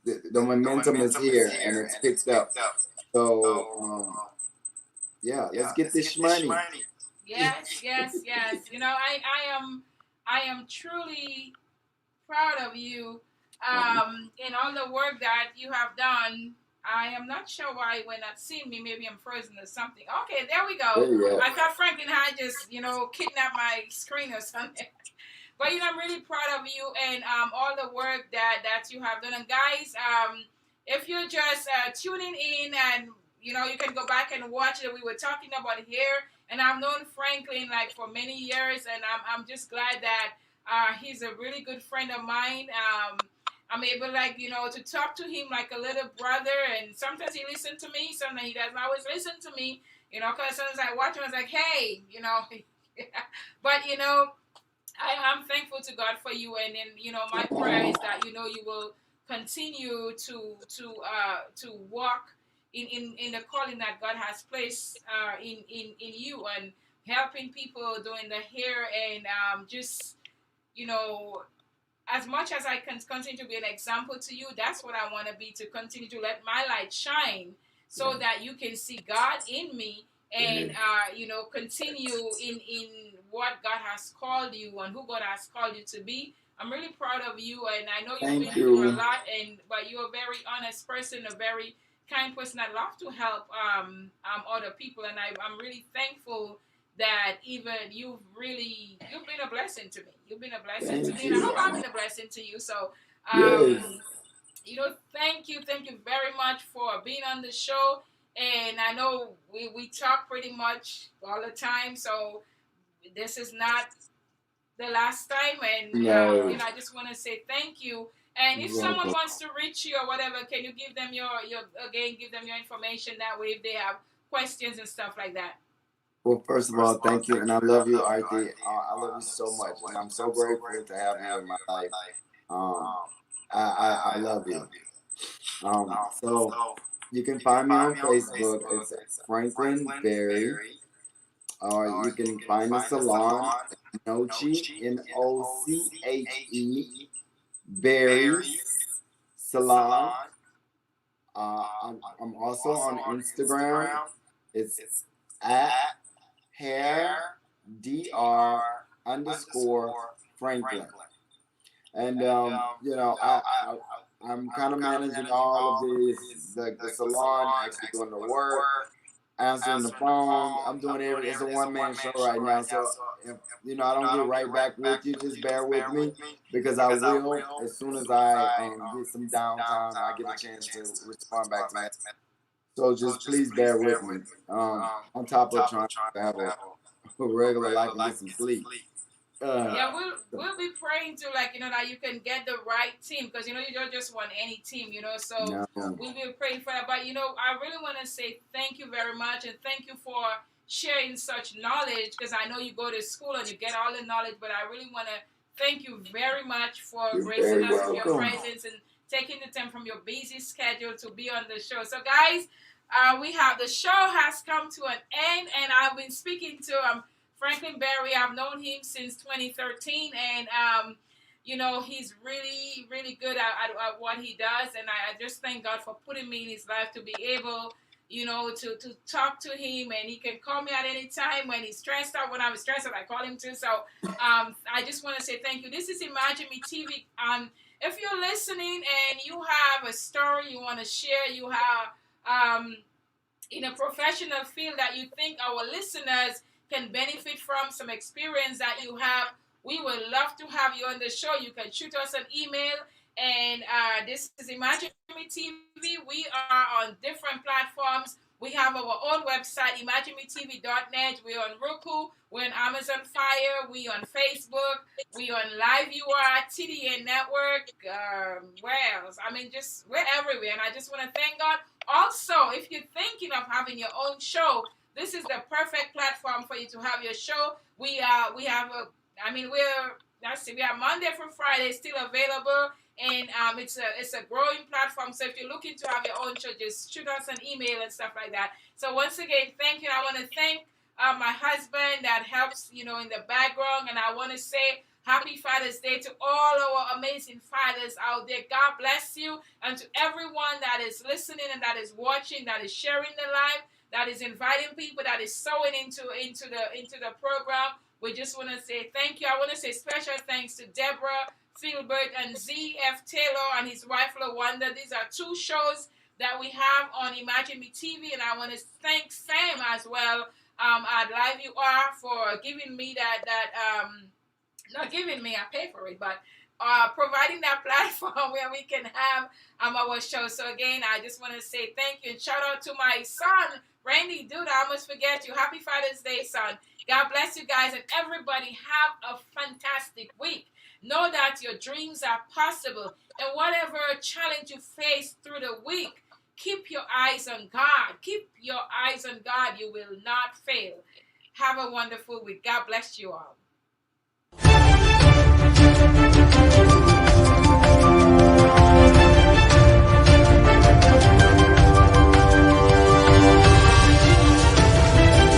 the momentum is here and it's picked up. So let's get this money. Yes. I am truly proud of you in all the work that you have done. I am not sure why when not seeing me. Maybe I'm frozen or something. Okay, there we go. I thought Franklyn had just kidnapped my screen or something. But I'm really proud of you and all the work that you have done. And guys, if you're just tuning in, and you can go back and watch it. We were talking about hair, and I've known Franklyn like for many years, and I'm just glad that he's a really good friend of mine. I'm able, like, to talk to him like a little brother, and sometimes he listens to me, sometimes he doesn't always listen to me, because sometimes I watch him, I was like, hey, but I'm thankful to God for you, and then my prayer is that you will continue to walk in the calling that God has placed in you, and helping people doing the hair, and just you know as much as I can continue to be an example to you, that's what I want to be, to continue to let my light shine, so Yeah. that you can see God in me, and Yeah. continue in what God has called you and who God has called you to be. I'm really proud of you, and I know you've Thank been through a you. lot, but you're a very honest person, a very kind person. I love to help other people, and I'm really thankful that even you've been a blessing to me. You've been a blessing to Thank me, and I you. hope I've been a blessing to you. So, Yes. thank you very much for being on the show. And I know we talk pretty much all the time, so this is not the last time. And No. I just want to say thank you. And if You're someone welcome. wants to reach you or whatever, can you give them give them your information, that way if they have questions and stuff like that? Well, first of all, thank you, and I love you, Arthy. I love you so much, and I'm so grateful to have you in my life. Um, I love you. So you can find me on Facebook. It's Franklyn Berry, or you can find the salon Noche, Noche, Berries Salon. I'm also on Instagram. It's at hair dr _Franklyn. And I'm kind of managing all of these, the salon, actually doing the work, answering the phone. I'm doing everything. It's a one-man show right now, so if I don't get right back with you, just bear with me, because I will, as soon as I get some downtime, I get a chance to respond back to me. So just please bear with me. On top of trying to have a regular life and get some sleep. Yeah, we'll be praying to, like, that you can get the right team, because you don't just want any team, so No. we'll be praying for that. But I really want to say thank you very much, and thank you for sharing such knowledge, because I know you go to school and you get all the knowledge, but I really want to thank you very much for You're gracing very us with your welcome. presence and taking the time from your busy schedule to be on the show. So guys, we have the show has come to an end, and I've been speaking to Franklyn Berry. I've known him since 2013, and he's really, really good at what he does, and I just thank God for putting me in his life to be able, to talk to him, and he can call me at any time when he's stressed out. When I'm stressed out, I call him too. So I just want to say thank you. This is Imagine Me TV. If you're listening and you have a story you want to share, you have in a professional field that you think our listeners can benefit from, some experience that you have, we would love to have you on the show. You can shoot us an email. And this is Imagine Me TV. We are on different platforms. We have our own website, imaginemetv.net. We're on Roku. We're on Amazon Fire. We're on Facebook. We're on Live UR, TDN Network. Where else? I mean, we're everywhere. And I just want to thank God. Also, if you're thinking of having your own show, this is the perfect platform for you to have your show. We have we have Monday through Friday still available, and it's a growing platform. So if you're looking to have your own show, just shoot us an email and stuff like that. So once again, thank you. I want to thank my husband that helps in the background, and I want to say Happy Father's Day to all our amazing fathers out there. God bless you, and to everyone that is listening and that is watching, that is sharing the live, that is inviting people, that is sewing into the program. We just want to say thank you. I want to say special thanks to Deborah Philbert and Z.F. Taylor and his wife LaWanda. These are two shows that we have on Imagine Me TV, and I want to thank Sam as well at Live UR for giving me that not giving me, I pay for it, but providing that platform where we can have our show. So again, I just want to say thank you and shout out to my son, Randy. Dude, I almost forget you. Happy Father's Day, son. God bless you guys, and everybody have a fantastic week. Know that your dreams are possible, and whatever challenge you face through the week, keep your eyes on God. Keep your eyes on God. You will not fail. Have a wonderful week. God bless you all.